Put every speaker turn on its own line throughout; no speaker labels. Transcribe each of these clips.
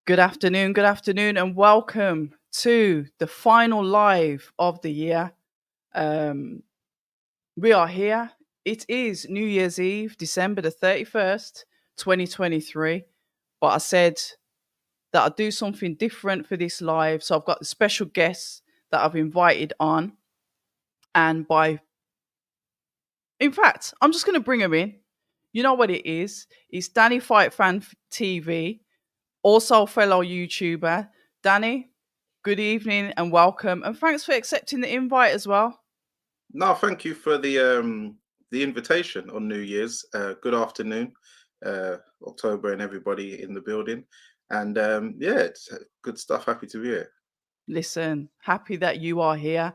Good afternoon, and welcome to the final live of the year. Um, we are here. It is New Year's Eve, December the 31st, 2023. But I said that I'd do something different for this live. So I've got the special guests that I've invited on. And in fact, I'm just going to bring them in. You know what it is? It's Danny Fight Fan TV, also fellow YouTuber. Danny, good evening and welcome. And thanks for accepting the invite as well.
No, thank you for the invitation on New Year's. Good afternoon, October, and everybody in the building. And yeah, it's good stuff. Happy to be here.
Listen, happy that you are here.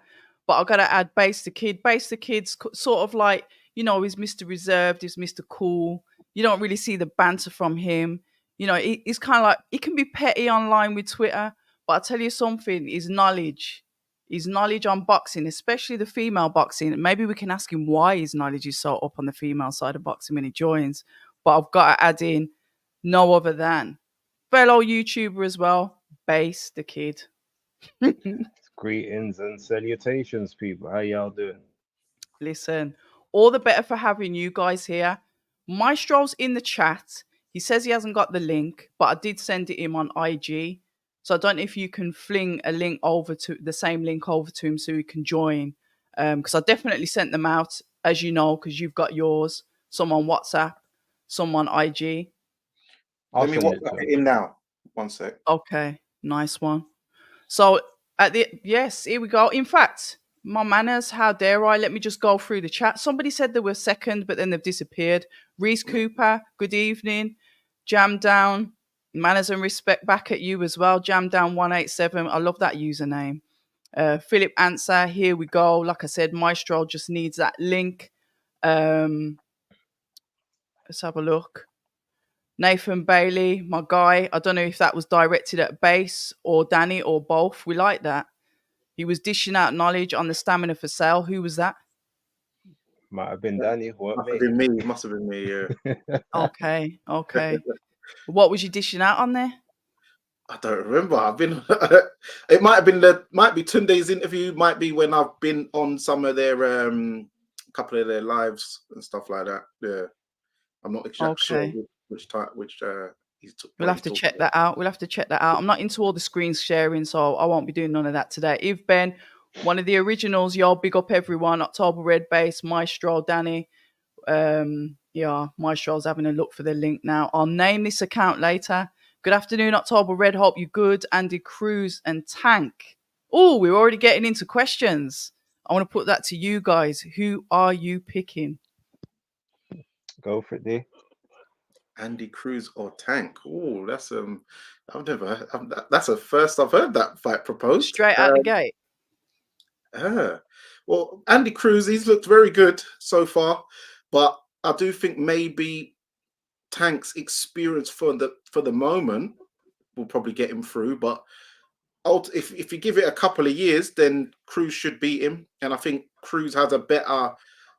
But I've got to add Base the Kid. Base the Kid's sort of like, he's Mr. Reserved, he's Mr. Cool. You don't really see the banter from him. He's kind of like, he can be petty online with Twitter. But I'll tell you something, his knowledge on boxing, especially the female boxing. Maybe we can ask him why his knowledge is so up on the female side of boxing when he joins. But I've got to add in no other than fellow YouTuber as well, Base the Kid.
Greetings and salutations, people. How y'all doing?
Listen, all the better for having you guys here. Maestro's in the chat. He says he hasn't got the link, but I did send it him on IG. So I don't know if you can fling a link over to the same link over to him so he can join. Because I definitely sent them out, as you know, because you've got yours. Some on WhatsApp, some on IG.
Let me WhatsApp it in now. One sec.
Okay, nice one. So yes, here we go. In fact, my manners, how dare I? Let me just go through the chat. Somebody said they were second, but then they've disappeared. Reese Cooper, good evening. Jam Down, manners and respect back at you as well. Jam Down 187. I love that username. Philip Answer, here we go. Like I said, Maestro just needs that link. Let's have a look. Nathan Bailey, my guy. I don't know if that was directed at Base or Danny or both. We like that. He was dishing out knowledge on the stamina for sale. Who was that?
Might have been Dani.
Must have been me. Must have been me. Yeah.
Okay. What was you dishing out on there?
I don't remember. I've been. It might be Tunde's interview. Might be when I've been on some of their couple of their lives and stuff like that. Yeah, I'm not exactly sure which he's.
We'll have to check that out. I'm not into all the screen sharing, so I won't be doing none of that today. If Ben, one of the originals, y'all big up everyone. October Red Base, Maestro, Danny. Yeah, Maestro's having a look for the link now. I'll name this account later. Good afternoon, October Red. Hope you good. Andy Cruz and Tank. Oh, we're already getting into questions. I want to put that to you guys. Who are you picking?
Go for it, D.
Andy Cruz or Tank? Oh, that's that's a first I've heard that fight proposed.
Straight out the gate.
Well, Andy Cruz, he's looked very good so far, but I do think maybe Tank's experience for the moment will probably get him through. But if you give it a couple of years, then Cruz should beat him, and I think Cruz has a better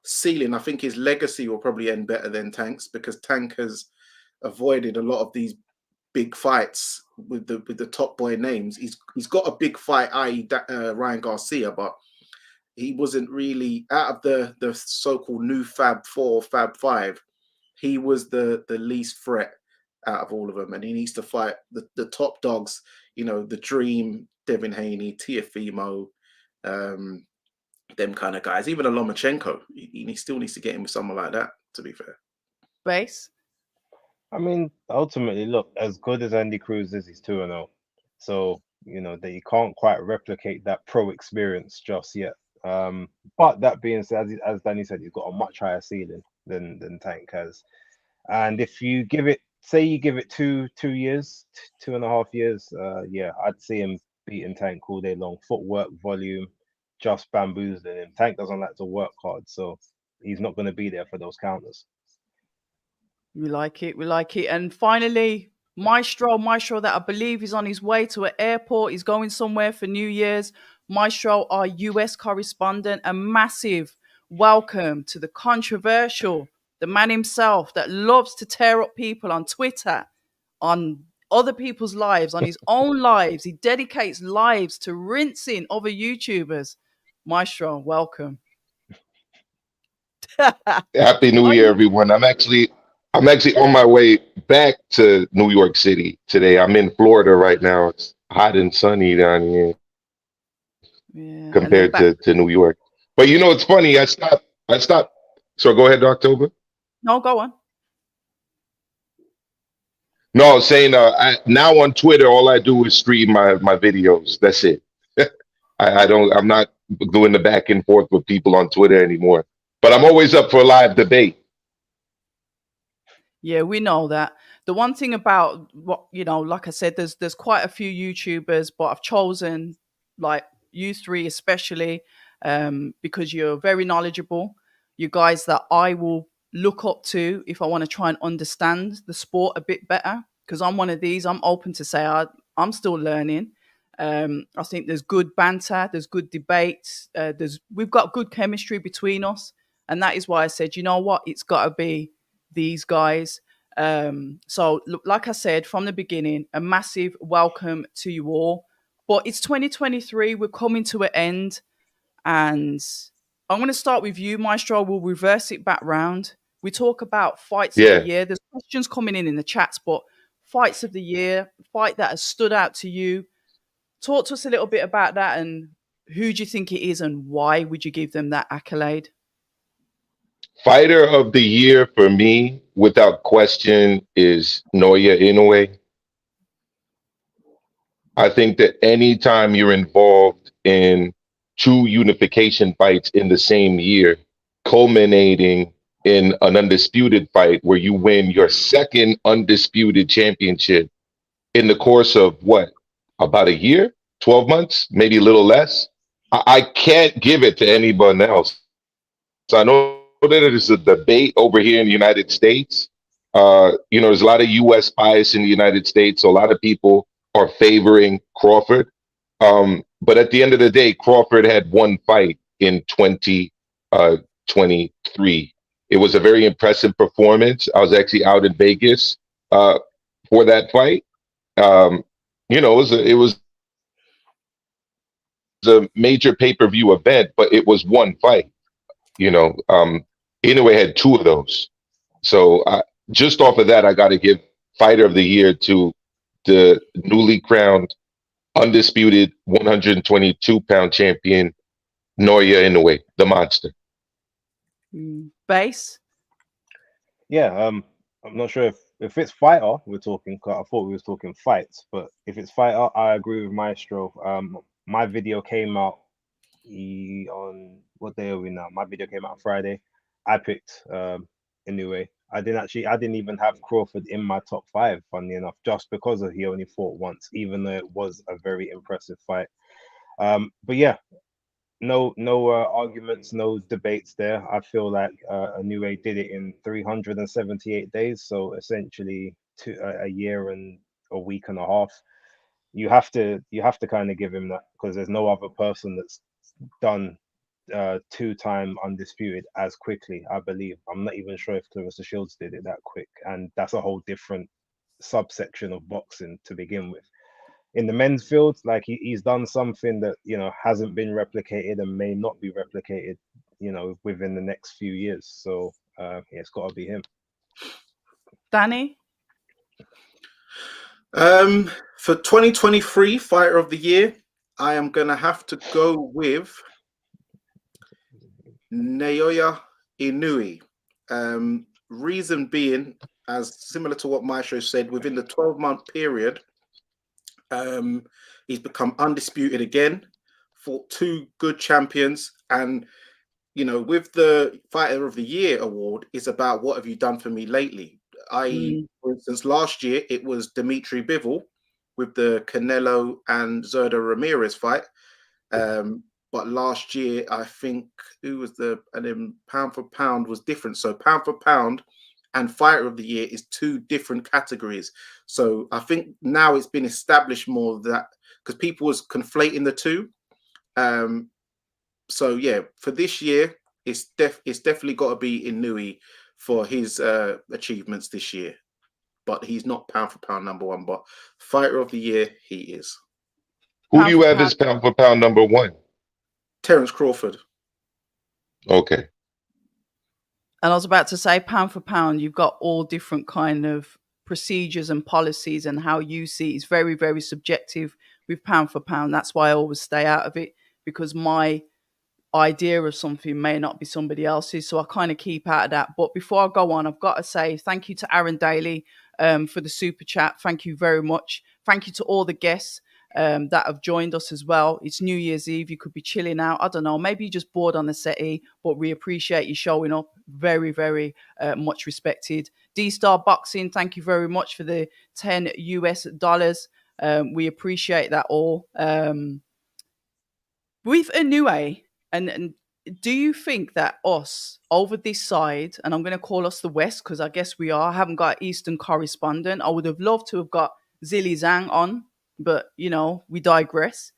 ceiling. I think his legacy will probably end better than Tank's because Tank has avoided a lot of these big fights with the top boy names. He's got a big fight, i.e. Ryan Garcia, but he wasn't really out of the so-called new Fab 4, Fab 5. He was the least threat out of all of them, and he needs to fight the top dogs. The Dream, Devin Haney, Tiafimo, them kind of guys. Even a Lomachenko, he still needs to get him with someone like that. To be fair,
Base.
I mean, ultimately, look, as good as Andy Cruz is, he's 2-0. So, that you can't quite replicate that pro experience just yet. But that being said, as Danny said, he's got a much higher ceiling than Tank has. And if you give it 2 years, 2.5 years, yeah, I'd see him beating Tank all day long. Footwork, volume, just bamboozling him. Tank doesn't like to work hard, so he's not going to be there for those counters.
We like it. And finally, Maestro that I believe is on his way to an airport. He's going somewhere for New Year's. Maestro, our US correspondent, a massive welcome to the controversial, the man himself that loves to tear up people on Twitter, on other people's lives, on his own lives. He dedicates lives to rinsing other YouTubers. Maestro, welcome.
Happy New Year, everyone. I'm actually on my way back to New York City today. I'm in Florida right now. It's hot and sunny down here
Yeah, and then
compared
back.
to New York. But you know, it's funny. I stopped. So go ahead, October.
No, go on.
No, I was saying now on Twitter, all I do is stream my videos. That's it. I'm not doing the back and forth with people on Twitter anymore. But I'm always up for a live debate.
Yeah, we know that. The one thing about what, like I said, there's quite a few YouTubers, but I've chosen like you three especially, because you're very knowledgeable. You guys that I will look up to if I want to try and understand the sport a bit better. Because I'm one of these. I'm open to say I'm still learning. I think there's good banter, there's good debates, we've got good chemistry between us, and that is why I said, you know what, it's got to be these guys. So look, like I said from the beginning, a massive welcome to you all. But it's 2023, we're coming to an end, and I'm going to start with you, Maestro. We'll reverse it back round. We talk about fights of the
Yeah.
year. There's questions coming in the chats, but fights of the year, fight that has stood out to you. Talk to us a little bit about that, and who do you think it is, and why would you give them that accolade?
Fighter of the year for me, without question, is Noya Inoue. I think that anytime you're involved in two unification fights in the same year, culminating in an undisputed fight where you win your second undisputed championship in the course of what, about a year, 12 months, maybe a little less. I can't give it to anyone else. So I know that there's a debate over here in the United States. There's a lot of U.S. bias in the United States, so a lot of people are favoring Crawford. But at the end of the day, Crawford had one fight in 2023. It was a very impressive performance. I was actually out in Vegas for that fight. It was a major pay-per-view event, but it was one fight. Inoue had two of those. So just off of that, I got to give Fighter of the Year to the newly crowned, undisputed 122-pound champion, Noya Inoue, the monster.
Base?
Yeah, I'm not sure if it's fighter we're talking. 'Cause I thought we was talking fights, but if it's fighter, I agree with Maestro. My video came out on what day are we now? My video came out Friday. I picked Inoue. I didn't even have Crawford in my top 5, funny enough, just because he only fought once, even though it was a very impressive fight. But yeah, no arguments, no debates there. I feel like Inoue did it in 378 days, so essentially a year and a week and a half. You have to kind of give him that, because there's no other person that's done 2-time undisputed as quickly. I believe, I'm not even sure if Clarissa Shields did it that quick, and that's a whole different subsection of boxing to begin with. In the men's field, like he's done something that hasn't been replicated and may not be replicated within the next few years. So it's got to be him.
Dani?
For 2023 Fighter of the Year, I am gonna have to go with Naoya Inoue. Reason being, as similar to what Maestro said, within the 12-month period, he's become undisputed again, fought 2 good champions, and with the Fighter of the Year award, it's about what have you done for me lately. For instance, last year it was Dimitri Bivol with the Canelo and Zurdo Ramirez fight. But last year, I think and then pound for pound was different. So pound for pound and Fighter of the Year is 2 different categories. So I think now it's been established more that, because people was conflating the two. So yeah, for this year, it's definitely got to be Inoue for his achievements this year. but he's not pound for pound number one. But fighter of the year, he is.
Who do
Pound
you
for
have
pound.
as pound for pound number one?
Terence Crawford.
Okay.
And I was about to say, pound for pound, you've got all different kind of procedures and policies, and how you see it's very, very subjective with pound for pound. That's why I always stay out of it, because my idea of something may not be somebody else's. So I kind of keep out of that. But before I go on, I've got to say thank you to Aaron Daly for the super chat. Thank you very much. Thank you to all the guests that have joined us as well. It's New Year's Eve. You could be chilling out. I don't know. Maybe you're just bored on the settee, but we appreciate you showing up. Very, very much respected. D-Star Boxing, thank you very much for the $10. We appreciate that all. With Inoue, and do you think that us over this side, and I'm going to call us the West because I guess we are, I haven't got an Eastern correspondent. I would have loved to have got Zilly Zhang on, but we digress.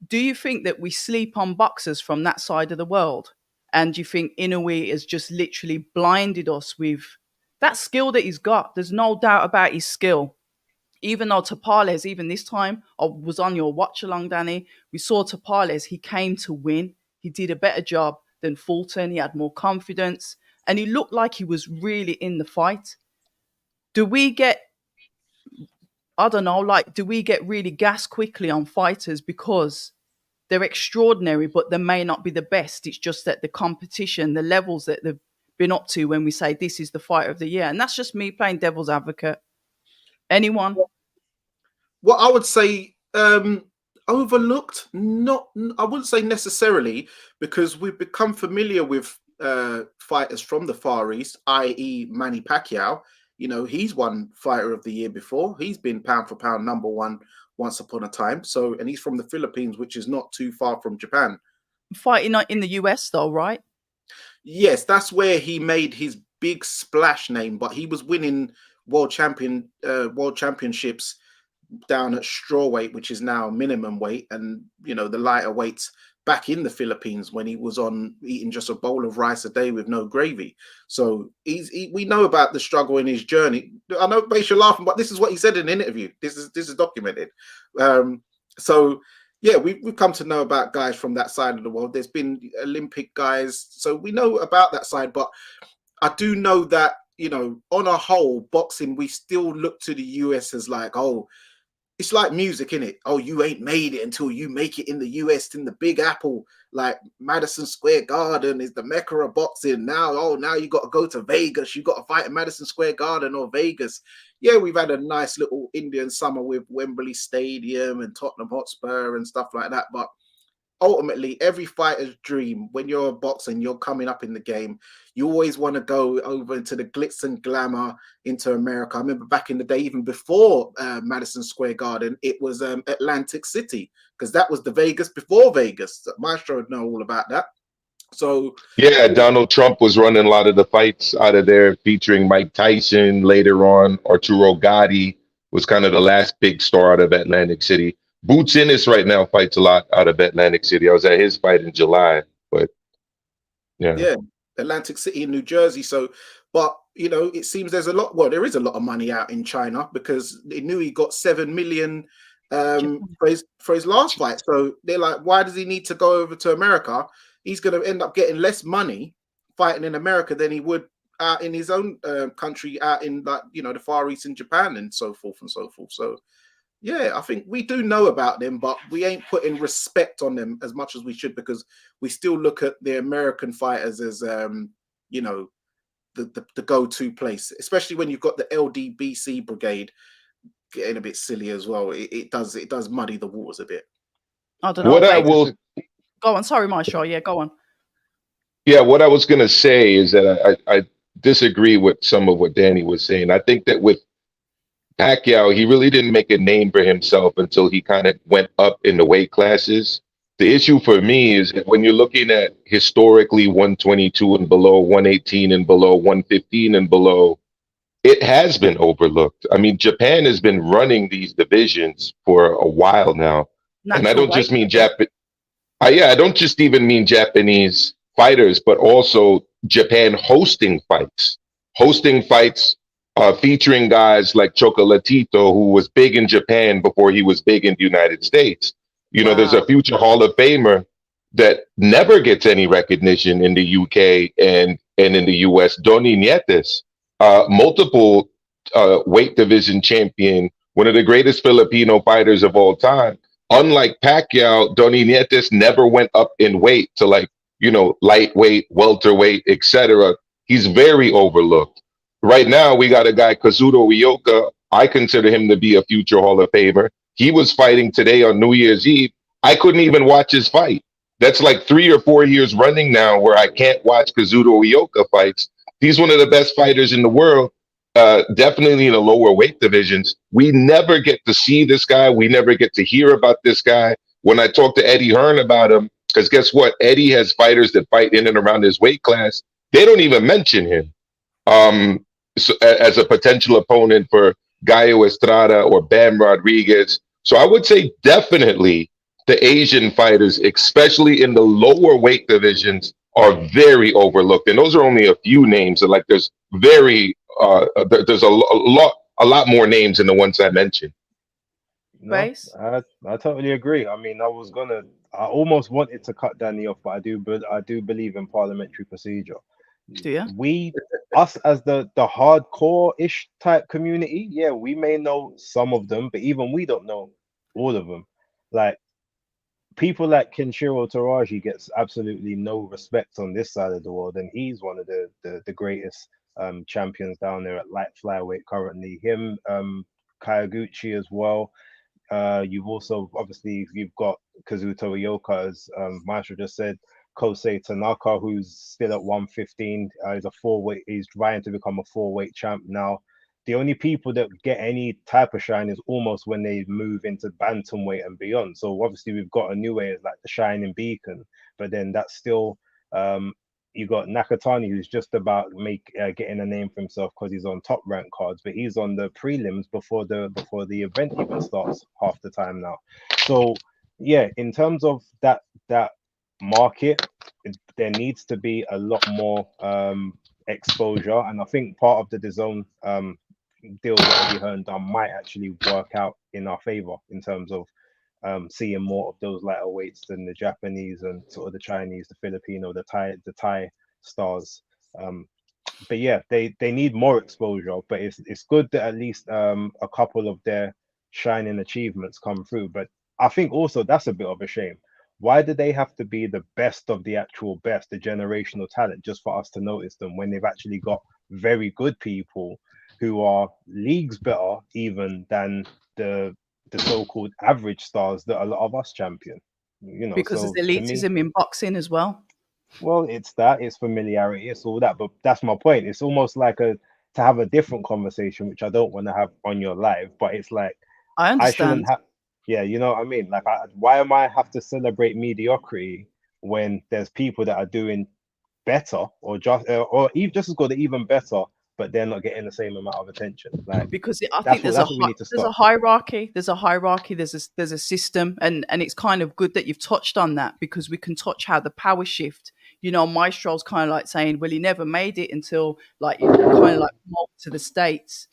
Do you think that we sleep on boxers from that side of the world? And do you think Inoue has just literally blinded us with that skill that he's got? There's no doubt about his skill. Even though Tapales, even this time, I was on your watch along, Danny. We saw Tapales, he came to win. He did a better job than Fulton. He had more confidence. And he looked like he was really in the fight. Do we get, I don't know, do we get really gassed quickly on fighters because they're extraordinary, but they may not be the best? It's just that the competition, the levels that they've been up to when we say this is the fighter of the year. And that's just me playing devil's advocate. Anyone?
Well, I would say overlooked. Not, I wouldn't say necessarily, because we've become familiar with fighters from the Far East, i.e., Manny Pacquiao. He's won Fighter of the Year before. He's been pound for pound number one once upon a time. So, and he's from the Philippines, which is not too far from Japan.
Fighting in the US, though, right?
Yes, that's where he made his big splash name. But he was winning world championships down at strawweight, which is now minimum weight, and the lighter weights back in the Philippines when he was on eating just a bowl of rice a day with no gravy. So we know about the struggle in his journey. I know, Base, you're laughing, but this is what he said in an interview. This is documented. So yeah, we've come to know about guys from that side of the world. There's been Olympic guys, so we know about that side. But I do know that on a whole, boxing, we still look to the US as like, oh, it's like music, innit? Oh, you ain't made it until you make it in the US, in the Big Apple. Like Madison Square Garden is the mecca of boxing. Now you got to go to Vegas. You got to fight in Madison Square Garden or Vegas. Yeah, we've had a nice little Indian summer with Wembley Stadium and Tottenham Hotspur and stuff like that. But ultimately, every fighter's dream, when you're a boxer and you're coming up in the game, you always want to go over into the glitz and glamour into America. I remember back in the day, even before Madison Square Garden, it was Atlantic City, because that was the Vegas before Vegas. Maestro would know all about that. So
yeah, Donald Trump was running a lot of the fights out of there, featuring Mike Tyson. Later on, Arturo Gatti was kind of the last big star out of Atlantic City. Boots Ennis right now fights a lot out of Atlantic City. I was at his fight in July, but yeah,
Atlantic City in New Jersey. So, but it seems there's a lot. Well, there is a lot of money out in China, because they knew he got 7 million for his last fight. So they're like, why does he need to go over to America? He's going to end up getting less money fighting in America than he would out in his own country, out in the Far East in Japan and so forth and so forth. So yeah, I think we do know about them, but we ain't putting respect on them as much as we should, because we still look at the American fighters as the go-to place, especially when you've got the LDBC brigade getting a bit silly as well. It does muddy the waters a bit.
I don't know. Go on. Sorry, Maestro. Yeah, go on.
Yeah, what I was going to say is that I disagree with some of what Danny was saying. I think that with Pacquiao, he really didn't make a name for himself until he kind of went up in the weight classes. The issue for me is that when you're looking at historically 122 and below, 118 and below, 115 and below, it has been overlooked. I mean, Japan has been running these divisions for a while now. And I don't just mean I don't just even mean Japanese fighters, but also Japan hosting fights featuring guys like Chocolatito, who was big in Japan before he was big in the United States. There's a
Wow.
future Hall of Famer that never gets any recognition in the UK and in the US, Doni Nietes, multiple weight division champion, one of the greatest Filipino fighters of all time. Unlike Pacquiao, Doni Nietes never went up in weight to lightweight, welterweight, etc. He's very overlooked. Right now, we got a guy, Kazuto Ioka. I consider him to be a future Hall of Famer. He was fighting today on New Year's Eve. I couldn't even watch his fight. That's like 3 or 4 years running now where I can't watch Kazuto Ioka fights. He's one of the best fighters in the world, definitely in the lower weight divisions. We never get to see this guy. We never get to hear about this guy. When I talk to Eddie Hearn about him, because guess what? Eddie has fighters that fight in and around his weight class. They don't even mention him as a potential opponent for Gallo Estrada or Bam Rodriguez. So I would say definitely the Asian fighters, especially in the lower weight divisions, are very overlooked. And those are only a few names. And like there's there's a lot more names than the ones I mentioned.
No,
Base?
I totally agree. I mean, I almost wanted to cut Danny off, but I do believe in parliamentary procedure.
Do you?
Us as the hardcore-ish type community, yeah, we may know some of them, but even we don't know all of them. Like people like Kenshiro Taraji gets absolutely no respect on this side of the world, and he's one of the greatest champions down there at light flyweight currently. Him, Kayaguchi as well. You've also you've got Kazuto Ioka, as Maestro just said. Kosei Tanaka, who's still at 115, is a four-weight. He's trying to become a four-weight champ now. The only people that get any type of shine is almost when they move into bantamweight and beyond. So obviously we've got a new way as like the shining beacon, but then that's still you got Nakatani, who's just about getting a name for himself because he's on top rank cards, but he's on the prelims before the event even starts half the time now. So yeah, in terms of that market, there needs to be a lot more exposure, and I think part of the DAZN deal that Eddie Hearn done might actually work out in our favor in terms of seeing more of those lighter weights than the Japanese and sort of the Chinese, the Filipino, the Thai stars. But yeah, they need more exposure, but it's good that at least a couple of their shining achievements come through. But I think also that's a bit of a shame. Why do they have to be the best of the actual best, the generational talent, just for us to notice them when they've actually got very good people who are leagues better even than the so-called average stars that a lot of us champion?
Because
So
there's
to me,
elitism in boxing as well.
well, it's familiarity, it's all that, but that's my point. It's almost like to have a different conversation, which I don't want to have on your live, but it's like
I
I shouldn't
understand.
have. Yeah, you know what I mean. Like, why am I have to celebrate mediocrity when there's people that are doing better or even just as good, or even better, but they're not getting the same amount of attention? Like,
Because I think
that's what we need to
there's a
stop.
hierarchy. There's a hierarchy. There's a system, and it's kind of good that you've touched on that, because we can touch how the power shift. Maestro's kind of like saying, well, he never made it until like kind of like moved to the States.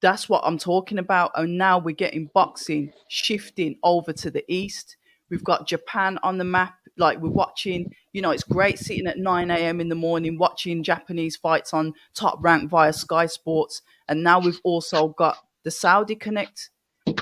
That's what I'm talking about. And now we're getting boxing shifting over to the East. We've got Japan on the map. Like we're watching, it's great sitting at 9 a.m. in the morning watching Japanese fights on Top Rank via Sky Sports. And now we've also got the Saudi Connect.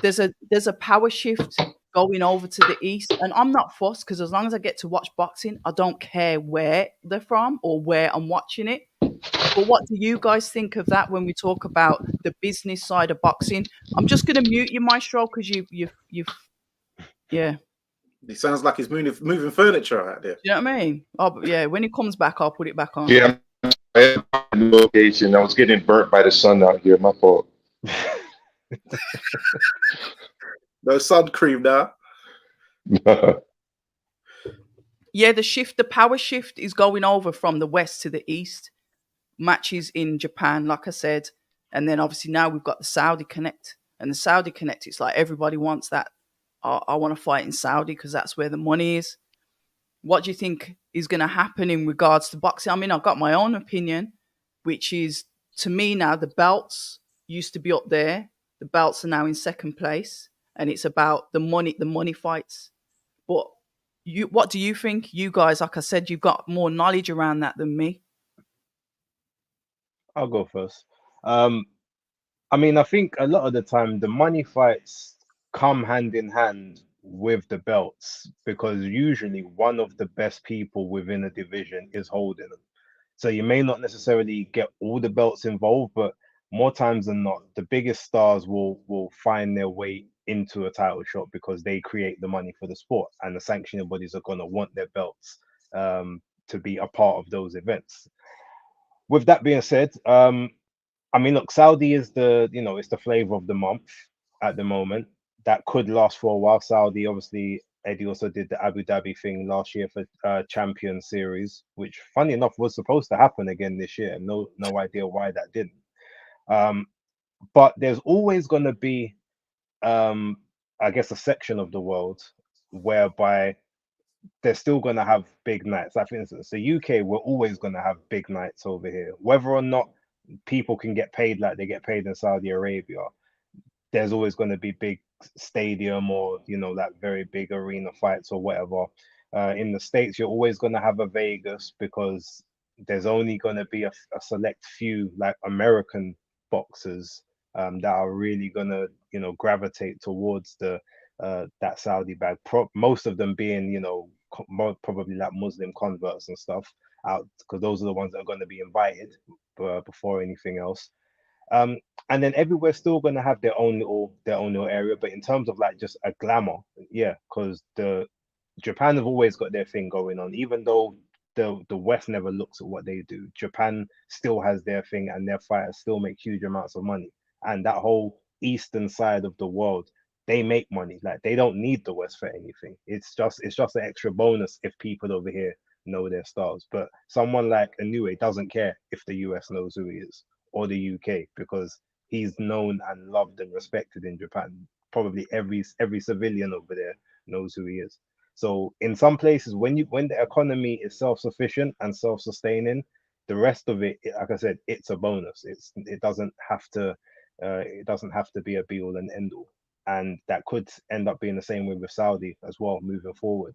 There's a power shift going over to the East. And I'm not fussed, because as long as I get to watch boxing, I don't care where they're from or where I'm watching it. But what do you guys think of that when we talk about the business side of boxing? I'm just going to mute you, Maestro, because yeah.
He sounds like he's moving furniture out there.
Do you know what I mean? Oh, but yeah, when he comes back, I'll put it back on.
Yeah, I location. I was getting burnt by the sun out here. My fault.
No sun cream now.
Yeah, the power shift is going over from the West to the East. Matches in Japan, like I said. And then obviously now we've got the Saudi Connect. And the Saudi Connect, it's like everybody wants that. I want to fight in Saudi because that's where the money is. What do you think is going to happen in regards to boxing? I mean, I've got my own opinion, which is to me now, the belts used to be up there. The belts are now in second place, and it's about the money fights. But what do you think? You guys, like I said, you've got more knowledge around that than me.
I'll go first. I mean, I think a lot of the time the money fights come hand in hand with the belts because usually one of the best people within a division is holding them. So you may not necessarily get all the belts involved, but more times than not, the biggest stars will find their way into a title shot because they create the money for the sport, and the sanctioning bodies are gonna want their belts to be a part of those events. With that being said, I mean, look, Saudi is it's the flavor of the month at the moment. That could last for a while. Saudi, obviously, Eddie also did the Abu Dhabi thing last year for Champion Series, which, funny enough, was supposed to happen again this year. No idea why that didn't. But there's always going to be, I guess, a section of the world whereby they're still going to have big nights. Like, for instance, the UK, we're always going to have big nights over here, whether or not people can get paid like they get paid in Saudi Arabia. There's always going to be big stadium or like very big arena fights or whatever. In the States, you're always going to have a Vegas because there's only going to be a select few like American boxers that are really going to gravitate towards the that Saudi bag. Most of them being probably like Muslim converts and stuff out, because those are the ones that are going to be invited before anything else. And then everywhere's still going to have their own little area, but in terms of like just a glamour, yeah, because Japan have always got their thing going on, even though the West never looks at what they do. Japan still has their thing, and their fighters still make huge amounts of money. And that whole eastern side of the world, they make money. Like, they don't need the West for anything. It's just an extra bonus if people over here know their stars. But someone like Inoue doesn't care if the US knows who he is, or the UK, because he's known and loved and respected in Japan. Probably every civilian over there knows who he is. So in some places, when the economy is self-sufficient and self-sustaining, the rest of it, like I said, it's a bonus. It doesn't have to be a be all and end all. And that could end up being the same way with Saudi as well moving forward.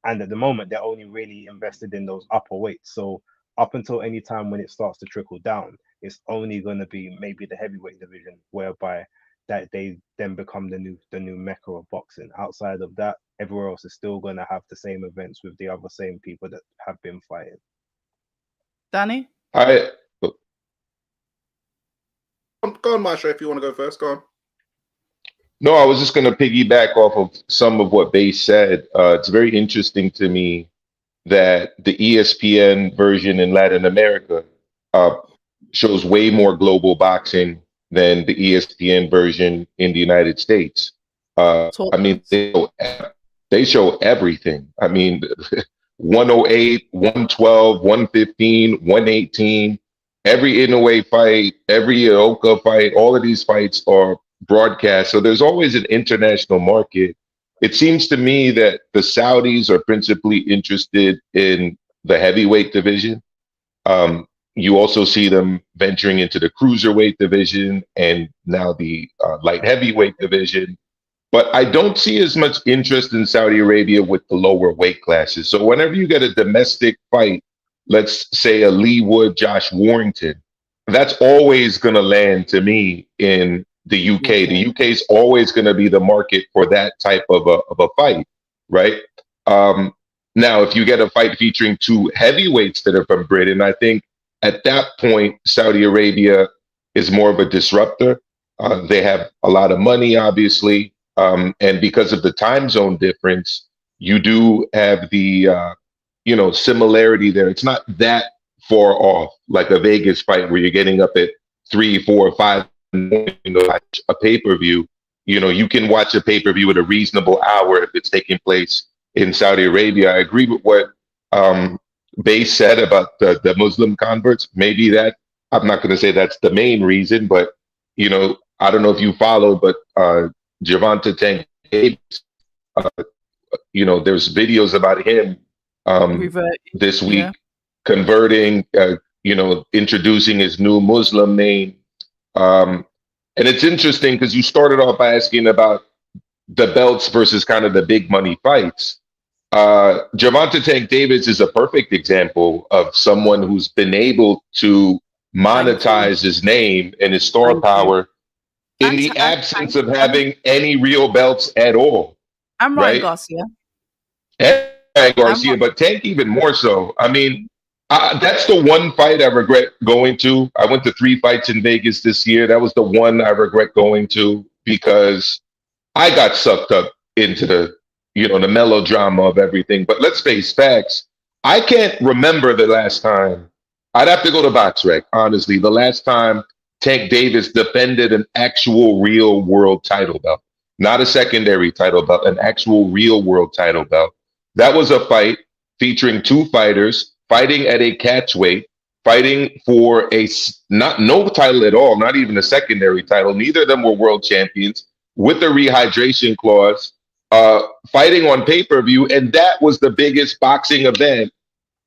And at the moment, they're only really invested in those upper weights. So up until any time when it starts to trickle down, it's only going to be maybe the heavyweight division, whereby that they then become the new mecca of boxing. Outside of that, everywhere else is still going to have the same events with the other same people that have been fighting.
Danny?
Go on, Maestro, if you want to go first. Go on.
No, I was just going to piggyback off of some of what Base said. It's very interesting to me that the ESPN version in Latin America shows way more global boxing than the ESPN version in the United States. I mean, they show everything. I mean, 108, 112, 115, 118, every Inoue fight, every Ioka fight, all of these fights are broadcast. So there's always an international market. It seems to me that the Saudis are principally interested in the heavyweight division. You also see them venturing into the cruiserweight division and now the light heavyweight division. But I don't see as much interest in Saudi Arabia with the lower weight classes. So whenever you get a domestic fight, let's say a Lee Wood, Josh Warrington, that's always going to land to me in the UK. The UK is always going to be the market for that type of a fight, right? Now, if you get a fight featuring two heavyweights that are from Britain, I think at that point, Saudi Arabia is more of a disruptor. They have a lot of money, obviously. And because of the time zone difference, you do have the, similarity there. It's not that far off, like a Vegas fight where you're getting up at 3, 4, 5 in the morning to watch a pay-per-view. You can watch a pay-per-view at a reasonable hour if it's taking place in Saudi Arabia. I agree with what Bay said about the Muslim converts. Maybe that, I'm not going to say that's the main reason, but, I don't know if you follow, but Gervonta Tank Davis, there's videos about him this week converting, introducing his new Muslim name. And it's interesting because you started off by asking about the belts versus kind of the big money fights. Gervonta Tank Davis is a perfect example of someone who's been able to monetize his name and his star
Thank you.
power in
And-
the
and-
absence of having any real belts at all.
I'm Ryan
Right?
Garcia.
And Garcia, but Tank even more so. I mean, that's the one fight I regret going to. I went to 3 fights in Vegas this year. That was the one I regret going to because I got sucked up into the melodrama of everything. But let's face facts. I can't remember the last time. I'd have to go to BoxRec, honestly. The last time Tank Davis defended an actual real world title belt, not a secondary title belt, an actual real world title belt. That was a fight featuring 2 fighters fighting at a catchweight, fighting for no title at all, not even a secondary title. Neither of them were world champions with a rehydration clause, fighting on pay-per-view. And that was the biggest boxing event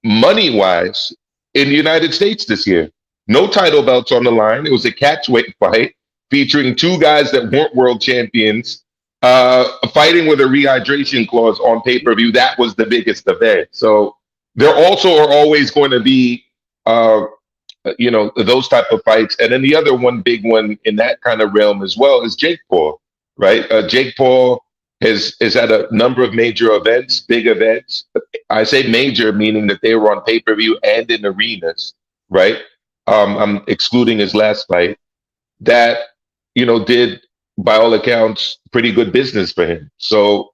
money-wise in the United States this year. No title belts on the line. It was a catchweight fight featuring 2 guys that weren't world champions, fighting with a rehydration clause on pay-per-view. That was the biggest event. So there also are always going to be, those type of fights. And then the other one, big one in that kind of realm as well, is Jake Paul, right? Jake Paul has had a number of major events, big events. I say major, meaning that they were on pay-per-view and in arenas, right? I'm excluding his last fight. That, did, by all accounts, pretty good business for him. So,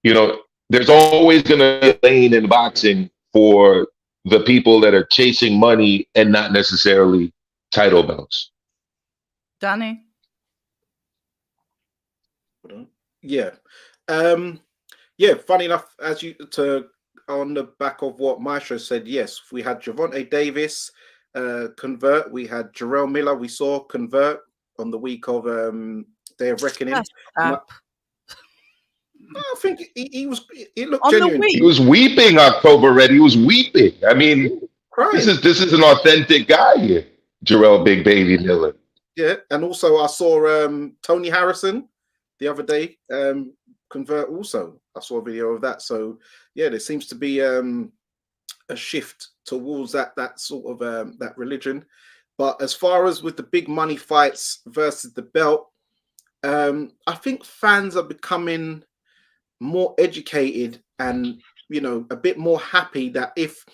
there's always going to be a lane in boxing for the people that are chasing money and not necessarily title belts.
Dani.
Yeah. Funny enough, on the back of what Maestro said, yes, we had Gervonta Davis convert. We had Jarrell Miller, we saw convert on the week of Day of Reckoning. I think he looked
on
genuine.
He was weeping October Red. He was weeping. I mean,
Crying.
this is an authentic guy here, Jarrell Big Baby Miller.
Yeah, and also I saw Tony Harrison the other day convert also. I saw a video of that. So yeah, there seems to be a shift towards that sort of that religion. But as far as with the big money fights versus the belt, I think fans are becoming more educated and a bit more happy that if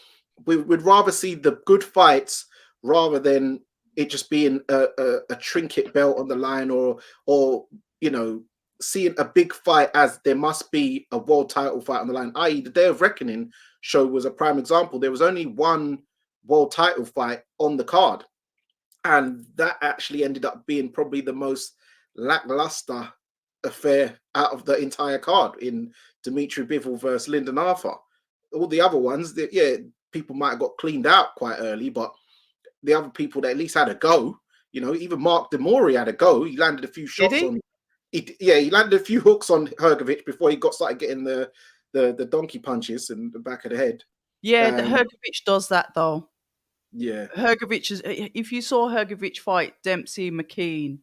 we would rather see the good fights rather than it just being a trinket belt on the line or seeing a big fight as there must be a world title fight on the line, i.e. the Day of Reckoning show was a prime example. There was only one world title fight on the card, and that actually ended up being probably the most lackluster affair out of the entire card in Dimitri Bivol versus Lyndon Arthur. All the other ones, people might have got cleaned out quite early, but the other people that at least had a go, even Mark Demori had a go. He landed a few shots on. He landed a few hooks on Hrgovic before he started getting the donkey punches in the back of the head.
Yeah, Hrgovic does that though.
Yeah,
Hrgovic is. If you saw Hrgovic fight Dempsey McKean,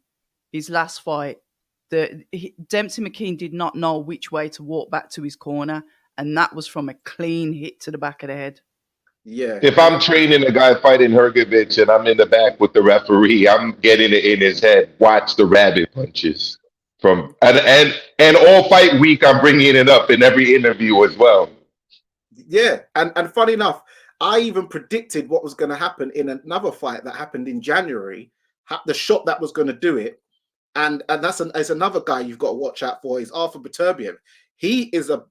his last fight, Dempsey McKean did not know which way to walk back to his corner, and that was from a clean hit to the back of the head.
Yeah.
If I'm training a guy fighting Hrgovic and I'm in the back with the referee, I'm getting it in his head. Watch the rabbit punches from and all fight week. I'm bringing it up in every interview as well.
Yeah, and funny enough, I even predicted what was going to happen in another fight that happened in January. The shot that was going to do it, and that's another guy you've got to watch out for is Arthur Beterbiev. He is a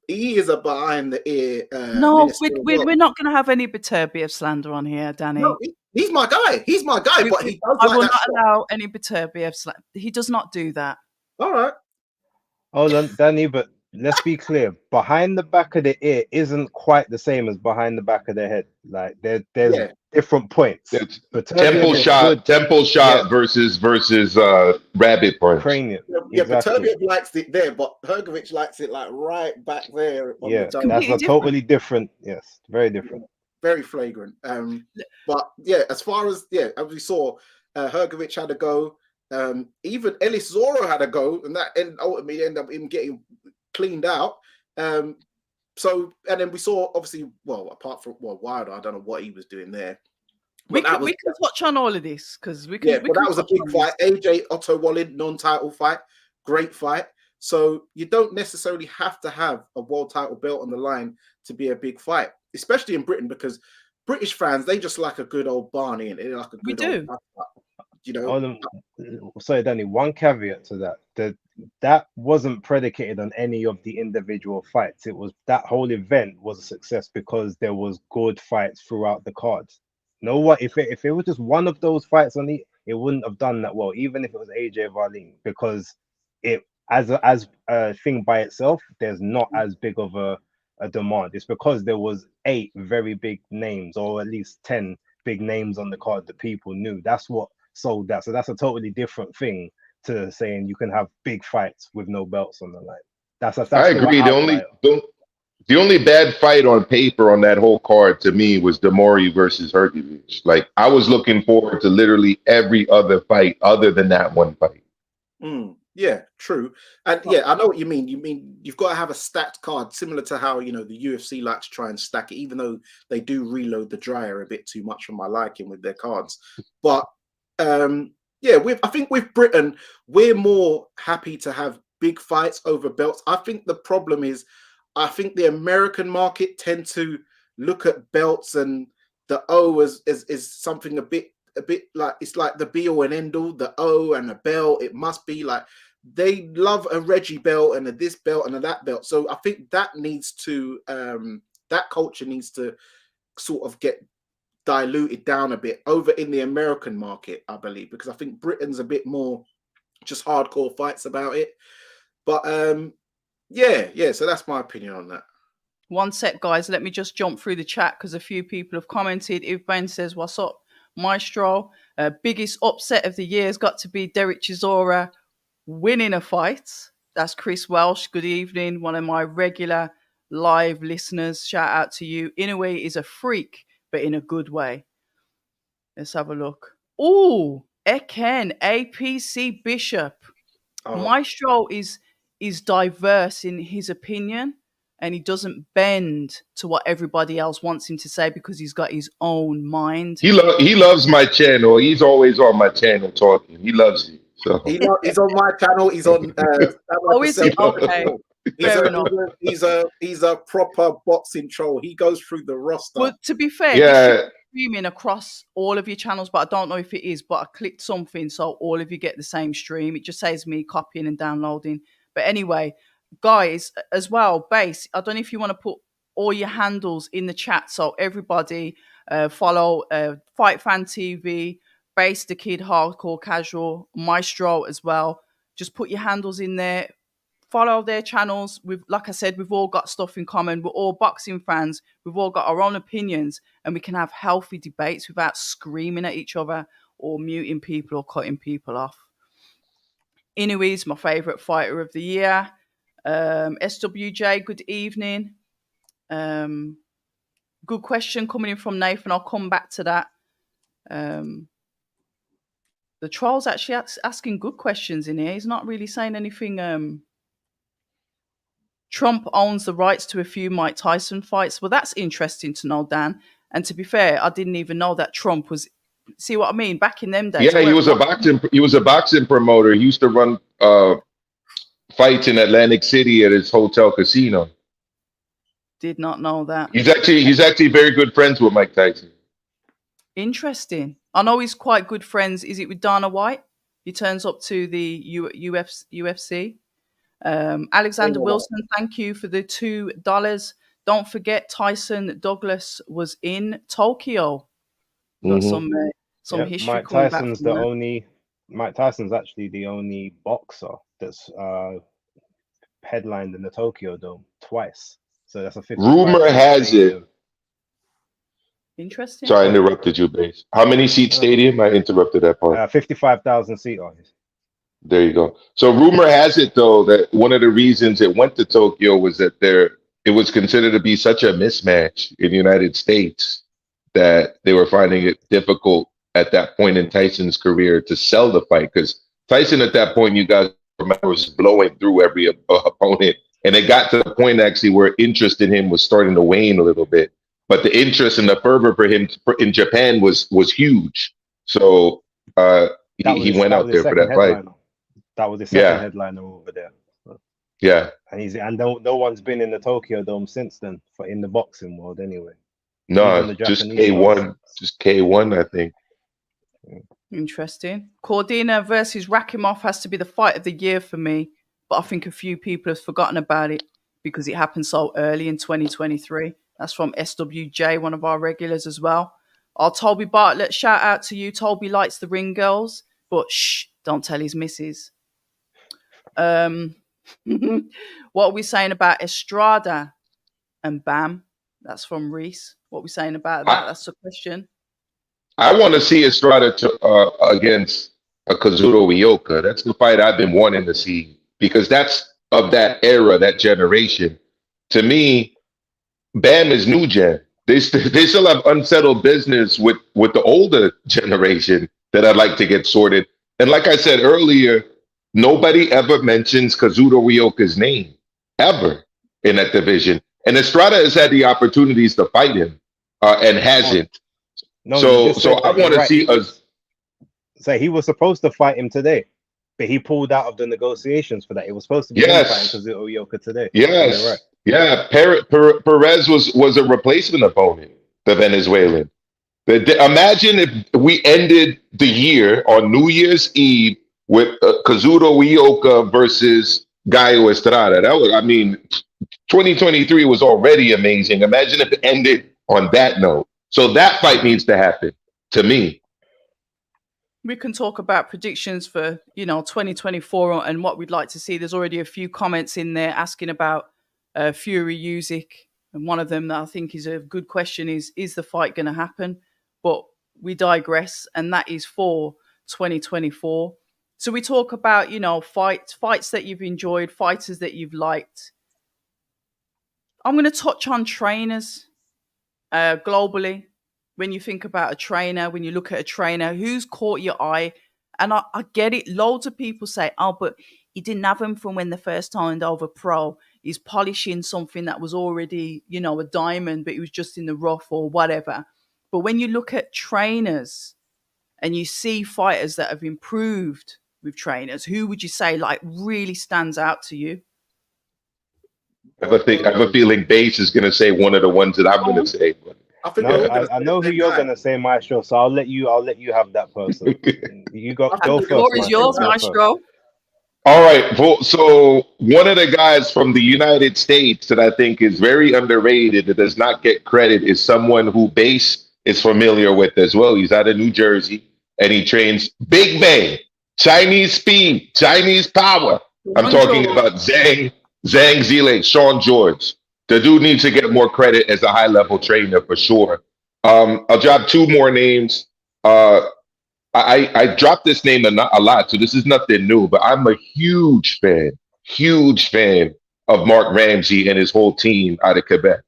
behind the ear.
No, we're not going to have any Beterbiev slander on here, Danny.
No, he's my guy. He's my guy. But he does
I
like
will
that
not
shot.
allow any Beterbiev slander. He does not do that.
All right.
Hold on, Danny, but let's be clear. Behind the back of the ear isn't quite the same as behind the back of the head. Like there's different points.
Temple shot versus rabbit punch.
Cranium.
Yeah,
Exactly.
Beterbiev likes it there, but Hrgovic likes it like right back there.
Yeah,
On the
that's a totally different. Yes, very different.
very flagrant. But yeah, as far as as we saw, Hrgovic had a go. Even Ellis Zoro had a go, and that ultimately ended up him getting cleaned out. So, and then we saw, obviously, well, apart from Wilder, I don't know what he was doing there.
We can touch on all of this because we can.
Yeah, but that was a big fight. AJ Otto Wallin, non-title fight, great fight. So you don't necessarily have to have a world title belt on the line to be a big fight, especially in Britain, because British fans, they just like a good old Barney, and they like a good old, you know.
Sorry, Danny, one caveat to that wasn't predicated on any of the individual fights. It was that whole event was a success because there was good fights throughout the cards. Know what? If it was just one of those fights on it wouldn't have done that well, even if it was AJ Wallin, because it as a thing by itself, there's not as big of a demand. It's because there was 8 very big names, or at least 10 big names on the card that people knew. That's what sold that. So that's a totally different thing to saying you can have big fights with no belts on the line. That's
I agree. The only bad fight on paper on that whole card to me was Demori versus Hrgovic. Like, I was looking forward to literally every other fight other than that one fight.
Yeah, true. And yeah, I know what you mean. You mean you've got to have a stacked card, similar to how, you know, the UFC likes to try and stack it, even though they do reload the dryer a bit too much for my liking with their cards. But yeah, I think with Britain, we're more happy to have big fights over belts. I think the problem is, I think the American market tend to look at belts and the O as something a bit like, it's like the be all and end all, the O and a belt. It must be like, they love a Reggie belt and a this belt and a that belt. So I think that needs to, that culture needs to sort of get diluted down a bit over in the American market, I believe, because I think Britain's a bit more just hardcore fights about it. But yeah, so that's my opinion on that.
One sec, guys. Let me just jump through the chat because a few people have commented. If Ben says, "What's up, Maestro?" Biggest upset of the year has got to be Derek Chisora winning a fight. That's Chris Welsh. Good evening. One of my regular live listeners. Shout out to you. Inoue is a freak, but in a good way. Let's have a look. Oh, Eken, APC Bishop. Maestro is diverse in his opinion, and he doesn't bend to what everybody else wants him to say because he's got his own mind.
He loves my channel. He's always on my channel talking. He loves it. So
he's on my channel. He's on.
Oh, is he? Okay.
He's a proper boxing troll. He goes through the roster.
Well, to be fair,
yeah,
streaming across all of your channels, but I don't know if it is. But I clicked something so all of you get the same stream. It just says me copying and downloading. But anyway, guys, as well, Base, I don't know if you want to put all your handles in the chat so everybody follow Fight Fan TV, Base the Kid, Hardcore Casual, Maestro as well. Just put your handles in there. Follow their channels. Like I said, we've all got stuff in common. We're all boxing fans. We've all got our own opinions, and we can have healthy debates without screaming at each other or muting people or cutting people off. Inouye's my favorite fighter of the year. SWJ, good evening. Good question coming in from Nathan. I'll come back to that. The troll's actually asking good questions in here. He's not really saying anything. Trump owns the rights to a few Mike Tyson fights. Well, that's interesting to know, Dan. And to be fair, I didn't even know that Trump was. See what I mean? Back in them days.
Yeah, he was a boxing promoter. He used to run fights in Atlantic City at his hotel casino.
Did not know that.
He's actually very good friends with Mike Tyson.
Interesting. I know he's quite good friends. Is it with Dana White? He turns up to the UFC. Alexander Wilson, thank you for the $2. Don't forget Tyson Douglas was in Tokyo. Got some history.
Mike Tyson's Mike Tyson's actually the only boxer that's headlined in the Tokyo Dome twice. So that's a 50.
Rumor has it.
Interesting.
Sorry, I interrupted you, Base. How many seat stadium? I interrupted that part.
55,000 seat audience.
There you go. So rumor has it, though, that one of the reasons it went to Tokyo was that it was considered to be such a mismatch in the United States that they were finding it difficult at that point in Tyson's career to sell the fight, because Tyson at that point, you guys remember, was blowing through every opponent, and it got to the point actually where interest in him was starting to wane a little bit. But the interest and the fervor for him in Japan was huge. So he went out there for that fight.
That was the second headliner over there.
Yeah,
and no one's been in the Tokyo Dome since then for in the boxing world anyway.
No, just K1, just K1, I think.
Interesting. Cordina versus Rakimov has to be the fight of the year for me, but I think a few people have forgotten about it because it happened so early in 2023. That's from SWJ, one of our regulars as well. Our Toby Bartlett, shout out to you. Toby likes the ring girls, but shh, don't tell his missus. What are we saying about Estrada and Bam? That's from Reese. What are we saying about that? That's the question.
I want to see Estrada against a Kazuto Ioka. That's the fight I've been wanting to see, because that's of that era, that generation. To me, Bam is new gen. They still have unsettled business with the older generation that I'd like to get sorted. And like I said earlier, nobody ever mentions Kazuto Ioka's name ever in that division. And Estrada has had the opportunities to fight him and hasn't. So I want to see us.
So he was supposed to fight him today, but he pulled out of the negotiations for that. It was supposed to be him fighting Kazuto Ioka today.
Yes.
Right.
Yeah. Perez was a replacement opponent, the Venezuelan. Imagine if we ended the year on New Year's Eve with Kazuto Ioka versus Gallo Estrada. 2023 was already amazing. Imagine if it ended on that note. So that fight needs to happen, to me.
We can talk about predictions for 2024 and what we'd like to see. There's already a few comments in there asking about Fury Usyk, and one of them that I think is a good question is the fight going to happen? But we digress, and that is for 2024. So we talk about fights that you've enjoyed, fighters that you've liked. I'm going to touch on trainers globally. When you think about a trainer, when you look at a trainer, who's caught your eye? And I get it. Loads of people say, oh, but he didn't have him from when they first turned over pro. He's polishing something that was already, a diamond, but he was just in the rough or whatever. But when you look at trainers and you see fighters that have improved with trainers, who would you say really stands out to you?
I have a feeling Bass is going to say one of the ones that I'm going to say.
I know who you're going to say, Maestro. So I'll let you have that person. You go first.
The floor is yours, Maestro.
All right. So one of the guys from the United States that I think is very underrated, that does not get credit, is someone who Bass is familiar with as well. He's out of New Jersey, and he trains Big Bang, Chinese speed, Chinese power. I'm talking about Zhang Zile, Sean George. The dude needs to get more credit as a high-level trainer for sure. I'll drop two more names. I dropped this name a lot, so this is nothing new, but I'm a huge fan of Mark Ramsey and his whole team out of Quebec.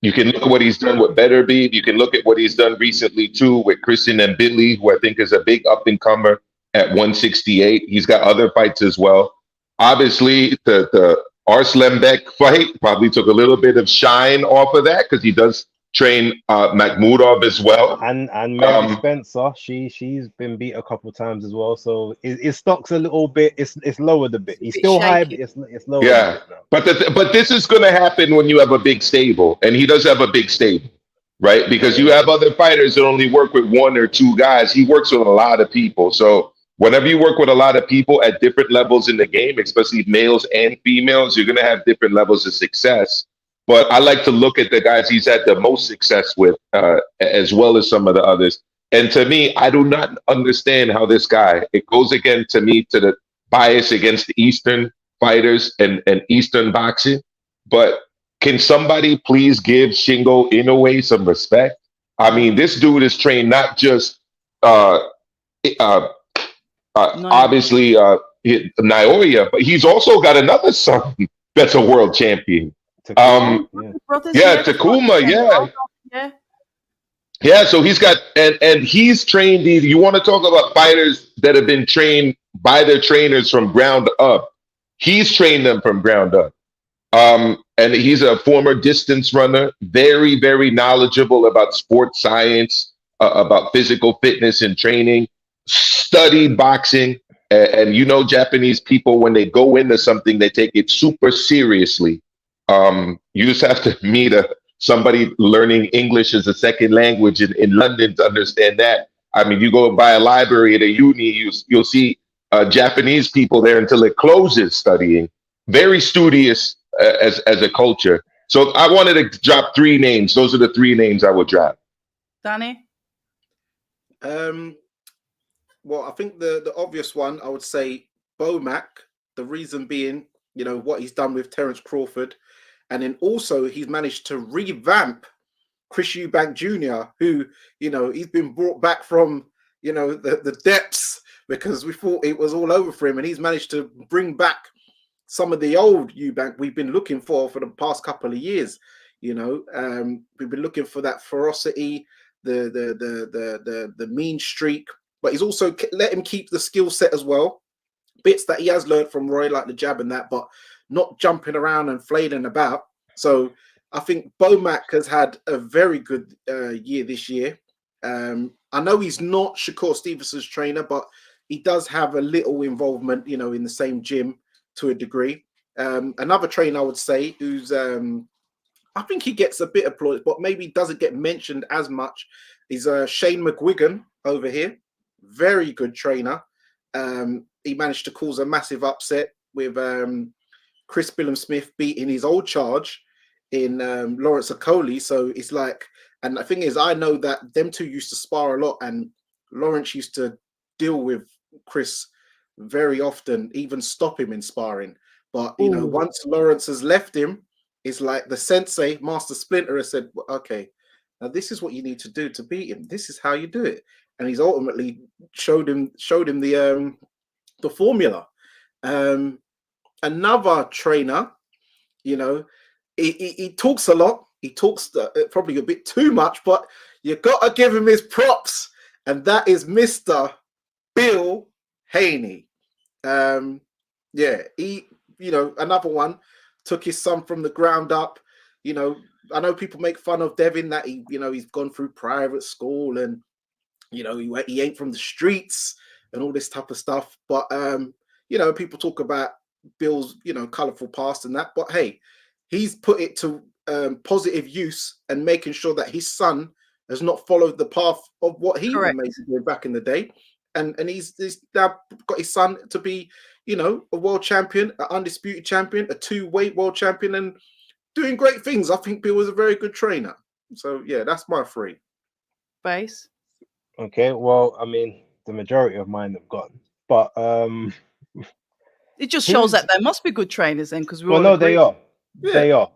You can look at what he's done with Beterbiev. You can look at what he's done recently, too, with Christian Mbili, who I think is a big up-and-comer at 168. He's got other fights as well. Obviously, the Arslanbek fight probably took a little bit of shine off of that because he does train Makhmudov as well.
And Mary Spencer, she's been beat a couple times as well. So his stock's a little bit, it's lowered a bit. He's still high, but it's lowered a bit now.
But this is going to happen when you have a big stable, and he does have a big stable, right? Because you have other fighters that only work with one or two guys. He works with a lot of people. So whenever you work with a lot of people at different levels in the game, especially males and females, you're going to have different levels of success. But I like to look at the guys he's had the most success with, as well as some of the others. And to me, I do not understand how this guy, it goes again to me to the bias against the Eastern fighters and Eastern boxing. But can somebody please give Shingo Inoue some respect? I mean, this dude is trained not just obviously Naoya, but he's also got another son that's a world champion.
Takuma,
Takuma, yeah. Yeah, so he's got and he's trained these. You want to talk about fighters that have been trained by their trainers from ground up. He's trained them from ground up. And he's a former distance runner, very, very knowledgeable about sports science, about physical fitness and training, studied boxing. And you know, Japanese people, when they go into something, they take it super seriously. You just have to meet somebody learning English as a second language in London to understand that. I mean, you go by a library at a uni, you'll see Japanese people there until it closes studying. Very studious as a culture. So I wanted to drop three names. Those are the three names I would drop.
Danny?
Well, I think the obvious one, I would say Bomac. The reason being, you know, what he's done with Terence Crawford. And then also he's managed to revamp Chris Eubank Jr., who, you know, he's been brought back from, you know, the depths because we thought it was all over for him. And he's managed to bring back some of the old Eubank we've been looking for the past couple of years. You know, we've been looking for that ferocity, the mean streak, but he's also let him keep the skill set as well. Bits that he has learned from Roy, like the jab and that, but not jumping around and flailing about. So I think Bomac has had a very good year this year. I know he's not Shakur Stevenson's trainer, but he does have a little involvement, you know, in the same gym to a degree. Another trainer I would say who's I think he gets a bit applauded, but maybe doesn't get mentioned as much is Shane McGuigan over here. Very good trainer. He managed to cause a massive upset with Chris Billam-Smith beating his old charge in Lawrence Okoli. So it's like, and the thing is, I know that them two used to spar a lot, and Lawrence used to deal with Chris very often, even stop him in sparring. But you know, once Lawrence has left him, it's like the sensei, Master Splinter, has said, "Okay, now this is what you need to do to beat him. This is how you do it." And he's ultimately showed him the formula. Another trainer, you know, he talks a lot. He talks probably a bit too much, but you got to give him his props, and that is Mr. Bill Haney. Yeah, he, you know, another one took his son from the ground up. You know, I know people make fun of Devin that he, you know, he's gone through private school and, you know, he ain't from the streets and all this type of stuff. But you know, people talk about Bill's, you know, colorful past and that. But hey, he's put it to positive use and making sure that his son has not followed the path of what he was maybe doing back in the day. And he's now got his son to be, you know, a world champion, an undisputed champion, a two-weight world champion, and doing great things. I think Bill was a very good trainer. So yeah, that's my three.
Base.
Okay, well, I mean, the majority of mine have gone, but
it just shows that there must be good trainers then, because we
well,
all
no,
agree.
they are.
Yeah.
They are.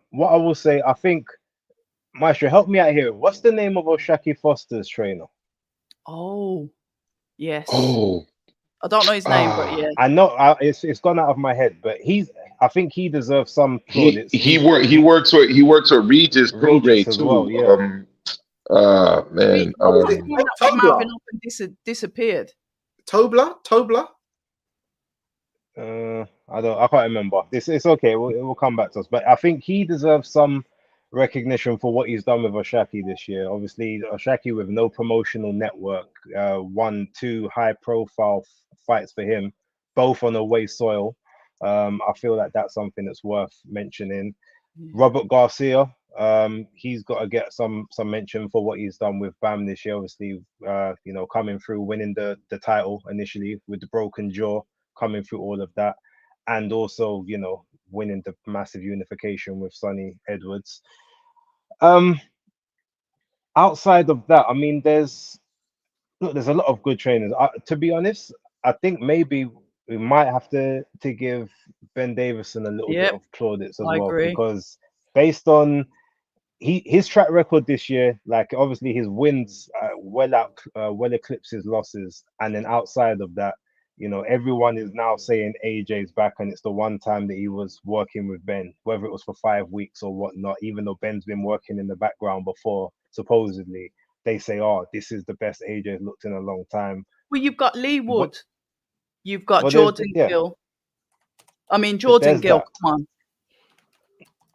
What I will say, I think, Maestro, help me out here. What's the name of Oshaki Foster's trainer?
Oh, yes.
Oh,
I don't know his name, but yeah.
I know it's gone out of my head, but I think he deserves some plaudits.
he works with Regis Prograde
as
too.
well, yeah.
Man,
Marvin up and disappeared.
Tobler.
I can't remember. It's okay. It will come back to us. But I think he deserves some recognition for what he's done with Oshaki this year. Obviously, Oshaki with no promotional network, won 2 high-profile fights for him, both on away soil. I feel like that's something that's worth mentioning. Robert Garcia, he's got to get some mention for what he's done with BAM this year. Obviously, you know, coming through, winning the title initially with the broken jaw, coming through all of that, and also, you know, winning the massive unification with Sonny Edwards. Outside of that, I mean, there's a lot of good trainers. To be honest, I think maybe we might have to give Ben Davison a little bit of plaudits as well, because based on his track record this year, like obviously his wins well eclipse his losses, and then outside of that, you know, everyone is now saying AJ's back, and it's the one time that he was working with Ben, whether it was for 5 weeks or whatnot, even though Ben's been working in the background before, supposedly. they say, "Oh, this is the best AJ's looked in a long time."
Well, you've got Lee
What?
Wood. You've got
Well,
Jordan
yeah,
Gill. I mean, Jordan
there's
Gill,
that.
come on.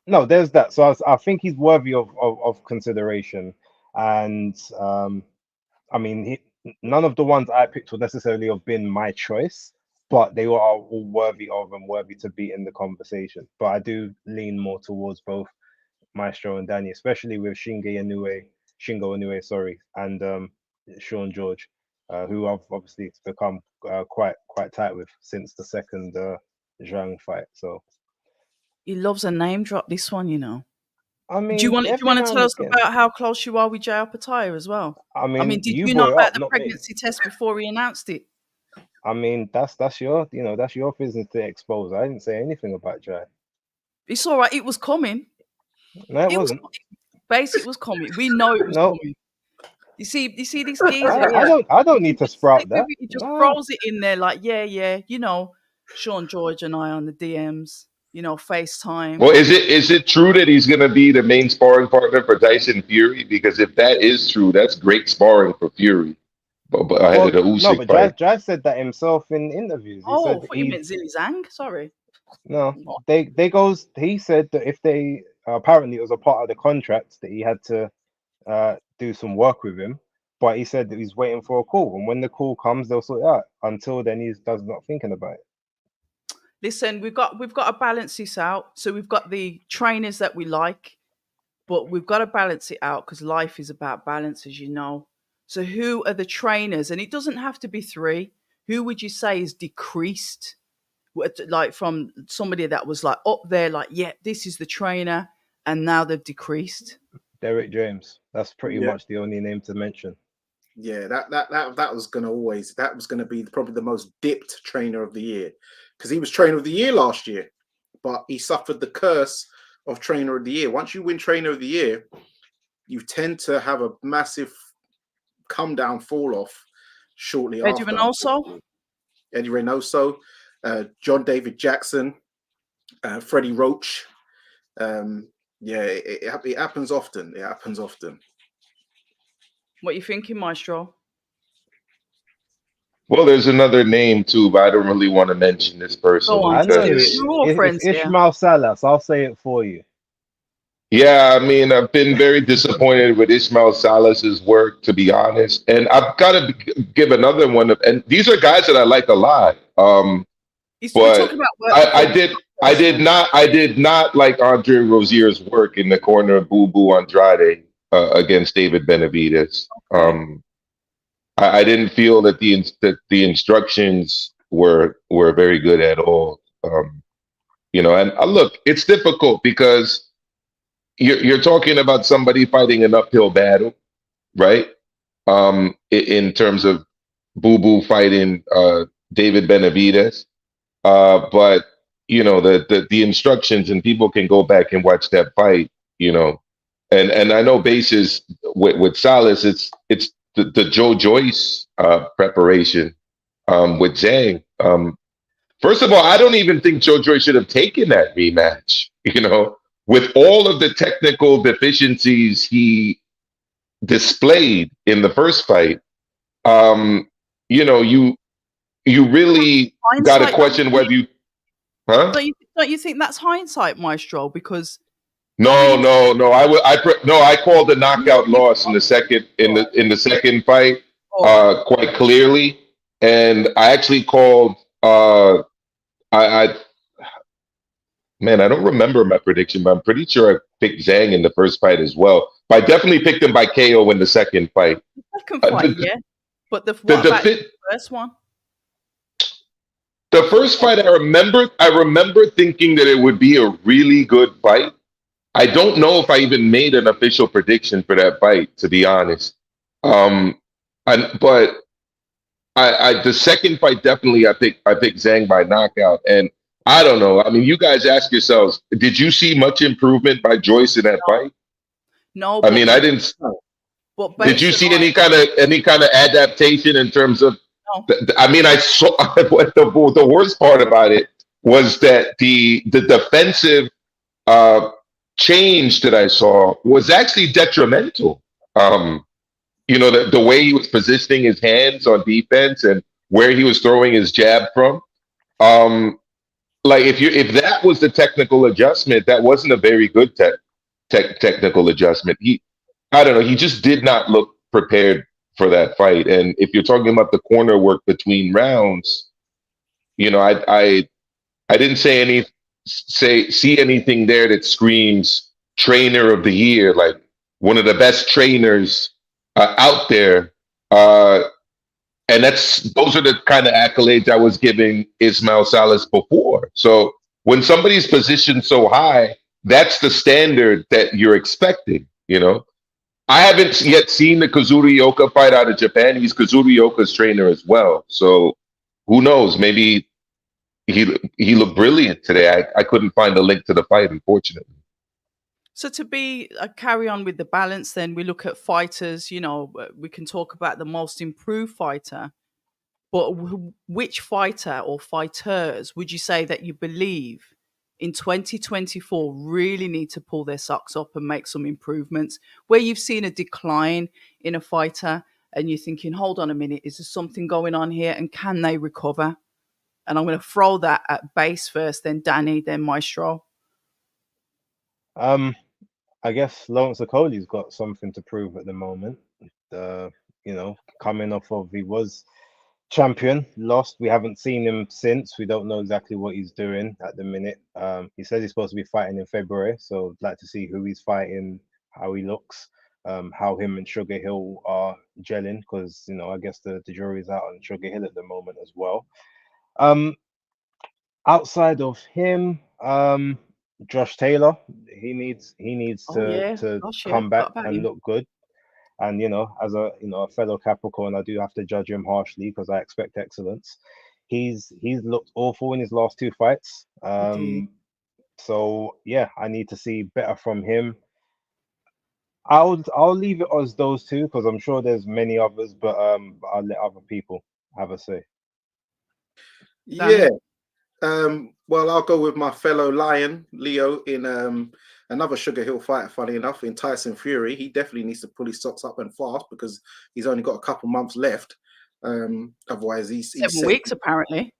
No, there's that. So I think he's worthy of consideration, and I mean, none of the ones I picked would necessarily have been my choice, but they were all worthy of and worthy to be in the conversation. But I do lean more towards both Maestro and Dani, especially with Shingo Inoue, sorry, and Sean George, who I've obviously become quite tight with since the second Zhang fight. So
He loves a name drop, this one, you know.
I
Do you
mean,
want
every
to
now
tell
and
us
again.
about how close you are with JR Pattaya as well?
I
I mean,
mean,
did
you
you know
brought it
about
up,
the
not me.
pregnancy test before he announced it?
I mean, that's your that's your business to expose. I didn't say anything about Jai.
It's all right. It was coming.
No, it
It was
wasn't.
basic was coming. We know it was
No,
coming. You see this geezer
I
here.
don't
He
need to
just slick
sprout
with
that.
it, he just
No.
throws it in there like, yeah, you know, Sean George and I on the DMs, you know, FaceTime.
Well, is it true that he's going to be the main sparring partner for Tyson Fury? Because if that is true, that's great sparring for Fury, but ahead of
Well,
the
no,
Usyk
but
fight.
Jai said that himself in interviews. He
Oh, I
said
thought you meant Zilly Zhang. Sorry.
no. They goes. He said that if they apparently it was a part of the contract that he had to do some work with him, but he said that he's waiting for a call, and when the call comes, they'll sort it out. Until then, he's does not thinking about it.
Listen, we've got to balance this out. So we've got the trainers that we like, but we've got to balance it out because life is about balance, as you know. So who are the trainers? And it doesn't have to be 3. Who would you say is decreased? Like from somebody that was like up there, like, yeah, this is the trainer, and now they've decreased.
Derek James. That's pretty
Yeah.
much the only name to mention.
Yeah, that was gonna be probably the most dipped trainer of the year, because he was trainer of the year last year, but he suffered the curse of trainer of the year. Once you win trainer of the year, you tend to have a massive come down, fall off shortly
Eddie
after.
Reynoso?
Eddie Reynoso, John David Jackson, Freddie Roach. Yeah, it happens often. It happens often.
What are you thinking, Maestro?
Well, there's another name too, but I don't really want to mention this person
Go on,
I know
do
because
it. We're all
it's
friends here.
Ishmael Salas. I'll say it for you.
yeah, I mean, I've been very disappointed with Ismail Salas's work, to be honest. And I've got to give another one of, and these are guys that I like a lot.
We're
But
talking about work
I
before
I did not like Andre Rozier's work in the corner of Boo Boo Andrade against David Benavidez.
Okay.
I didn't feel that the instructions were very good at all. You know, and look, it's difficult because you're talking about somebody fighting an uphill battle, right? In terms of Boo Boo fighting David Benavidez. But you know the instructions, and people can go back and watch that fight. You know, and I know bases with Salas, it's the Joe Joyce preparation with Zhang. First of all, I don't even think Joe Joyce should have taken that rematch. You know, with all of the technical deficiencies he displayed in the first fight, you know, you really got to
Hindsight,
question whether you, huh?
don't you think that's hindsight, Maestro? Because
No,
going into
no. I called the knockout loss in the second fight quite clearly, and I actually called. I man, I don't remember my prediction, but I'm pretty sure I picked Zhang in the first fight as well. But I definitely picked him by KO in the second fight.
second fight, yeah. But what about the first one?
The first fight, I remember thinking that it would be a really good fight. I don't know if I even made an official prediction for that fight, to be honest. But the second fight definitely I picked Zhang by knockout, and I don't know. I mean, you guys ask yourselves, did you see much improvement by Joyce in that fight?
No,
I mean, I didn't.
But
did you see any kind of adaptation in terms of?
No.
I mean, I saw. What the worst part about it was that the defensive change that I saw was actually detrimental. You know, the way he was positioning his hands on defense and where he was throwing his jab from. Um, like if that was the technical adjustment, that wasn't a very good technical adjustment. I don't know, he just did not look prepared for that fight. And if you're talking about the corner work between rounds, you know, I didn't see anything there that screams trainer of the year, like one of the best trainers out there. Uh, and those are the kind of accolades I was giving Ismail Salas before. So when somebody's positioned so high, that's the standard that you're expecting, you know. I haven't yet seen the Kazurioka fight out of Japan. He's Kazurioka's trainer as well. So who knows? Maybe he looked brilliant today. I couldn't find a link to the fight, unfortunately.
So to be carry on with the balance, then we look at fighters. You know, we can talk about the most improved fighter, but which fighter or fighters would you say that you believe in 2024 really need to pull their socks up and make some improvements? Where you've seen a decline in a fighter and you're thinking, hold on a minute, is there something going on here, and can they recover? And I'm going to throw that at base first, then Dani, then Maestro.
I guess Lawrence Okoli's got something to prove at the moment. You know, coming off of, he was champion, lost. We haven't seen him since. We don't know exactly what he's doing at the minute. He says he's supposed to be fighting in February, so I'd like to see who he's fighting, how he looks, how him and Sugar Hill are gelling, because, you know, I guess the jury's out on Sugar Hill at the moment as well. Outside of him, Josh Taylor, he needs to come back and look good. And, you know, as a fellow Capricorn, I do have to judge him harshly because I expect excellence. He's looked awful in his last two fights. So yeah, I need to see better from him. I'll leave it as those two because I'm sure there's many others, but I'll let other people have a say.
Yeah. Well, I'll go with my fellow Lion, Leo, in another Sugar Hill fighter, funny enough, in Tyson Fury. He definitely needs to pull his socks up and fast because he's only got a couple months left. Otherwise, he's
7 weeks, apparently.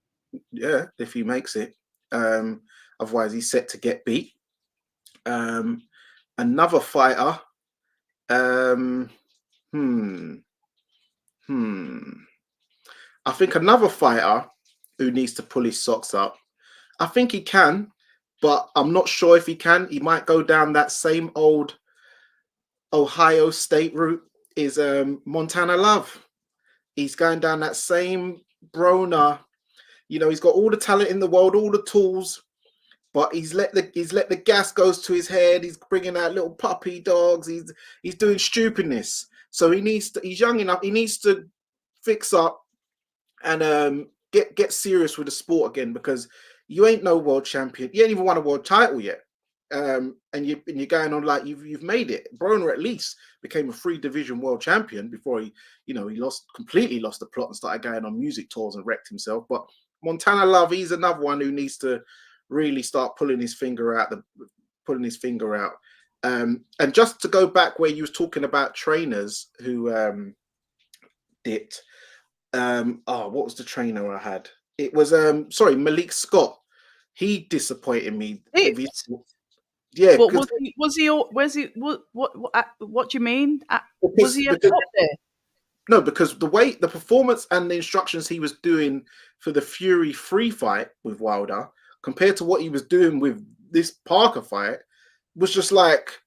Yeah, if he makes it. Otherwise, he's set to get beat. Another fighter. I think another fighter who needs to pull his socks up. I think he can, but I'm not sure if he can. He might go down that same old Ohio State route, is Montana Love. He's going down that same Broner. You know, he's got all the talent in the world, all the tools, but he's let the gas goes to his head. He's bringing out little puppy dogs. He's doing stupidness. So he's young enough. He needs to fix up and get serious with the sport again, because you ain't no world champion. You ain't even won a world title yet. And you're going on like you've made it. Broner at least became a 3-division world champion before he completely lost the plot and started going on music tours and wrecked himself. But Montana Love, he's another one who needs to really start pulling his finger out. And just to go back where you was talking about trainers who dipped. What was the trainer I had? It was Malik Scott. He disappointed me. Yeah.
What do you mean? Was he up there?
No, because the performance and the instructions he was doing for the Fury free fight with Wilder compared to what he was doing with this Parker fight was just like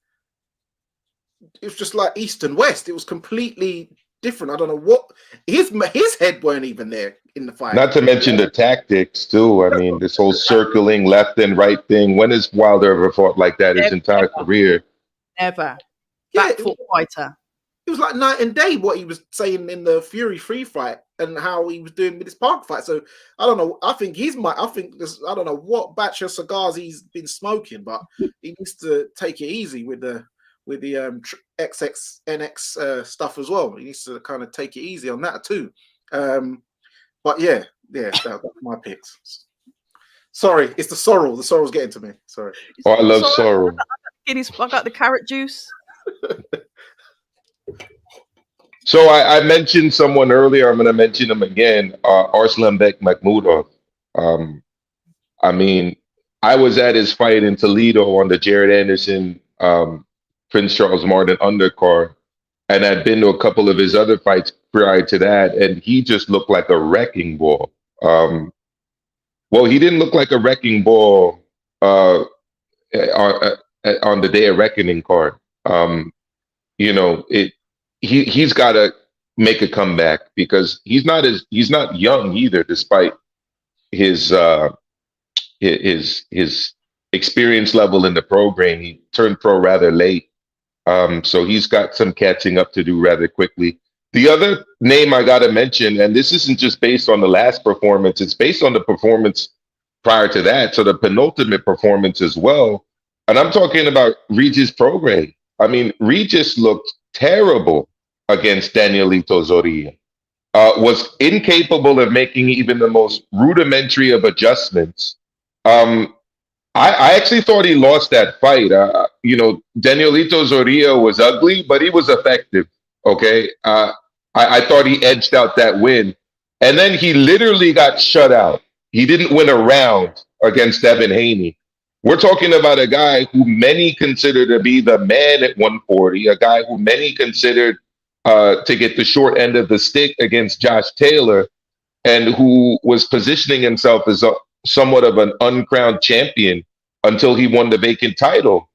East and West. It was completely different. I don't know what his head weren't even there in the fight.
Not to mention the tactics too. I mean, this whole circling left and right thing. When has Wilder ever fought like that his entire career?
Never. Back foot fighter.
It was like night and day what he was saying in the Fury free fight and how he was doing with his Park fight. So I don't know. I don't know what batch of cigars he's been smoking, but he needs to take it easy with the XXNX stuff as well. He needs to kind of take it easy on that too. But yeah, that's my picks. Sorry, it's the sorrel. The sorrel's getting to me. Sorry.
Oh, I love sorrel.
I got the carrot juice.
So I mentioned someone earlier. I'm going to mention him again. Arslanbek Makhmudov. Um, I mean, I was at his fight in Toledo on the Jared Anderson Prince Charles Martin undercard, and I'd been to a couple of his other fights prior to that, and he just looked like a wrecking ball. Well, he didn't look like a wrecking ball uh, on the Day of Reckoning card. You know, he's got to make a comeback because he's not young either, despite his his experience level in the program. He turned pro rather late, so he's got some catching up to do rather quickly. The other name I got to mention, and this isn't just based on the last performance; it's based on the performance prior to that, so the penultimate performance as well. And I'm talking about Regis Prograis. I mean, Regis looked terrible against Danielito Zorrilla. Was incapable of making even the most rudimentary of adjustments. Um, I actually thought he lost that fight. You know, Danielito Zorrilla was ugly, but he was effective. Okay. I thought he edged out that win. And then he literally got shut out. He didn't win a round against Devin Haney. We're talking about a guy who many consider to be the man at 140, a guy who many considered to get the short end of the stick against Josh Taylor, and who was positioning himself as somewhat of an uncrowned champion until he won the vacant title.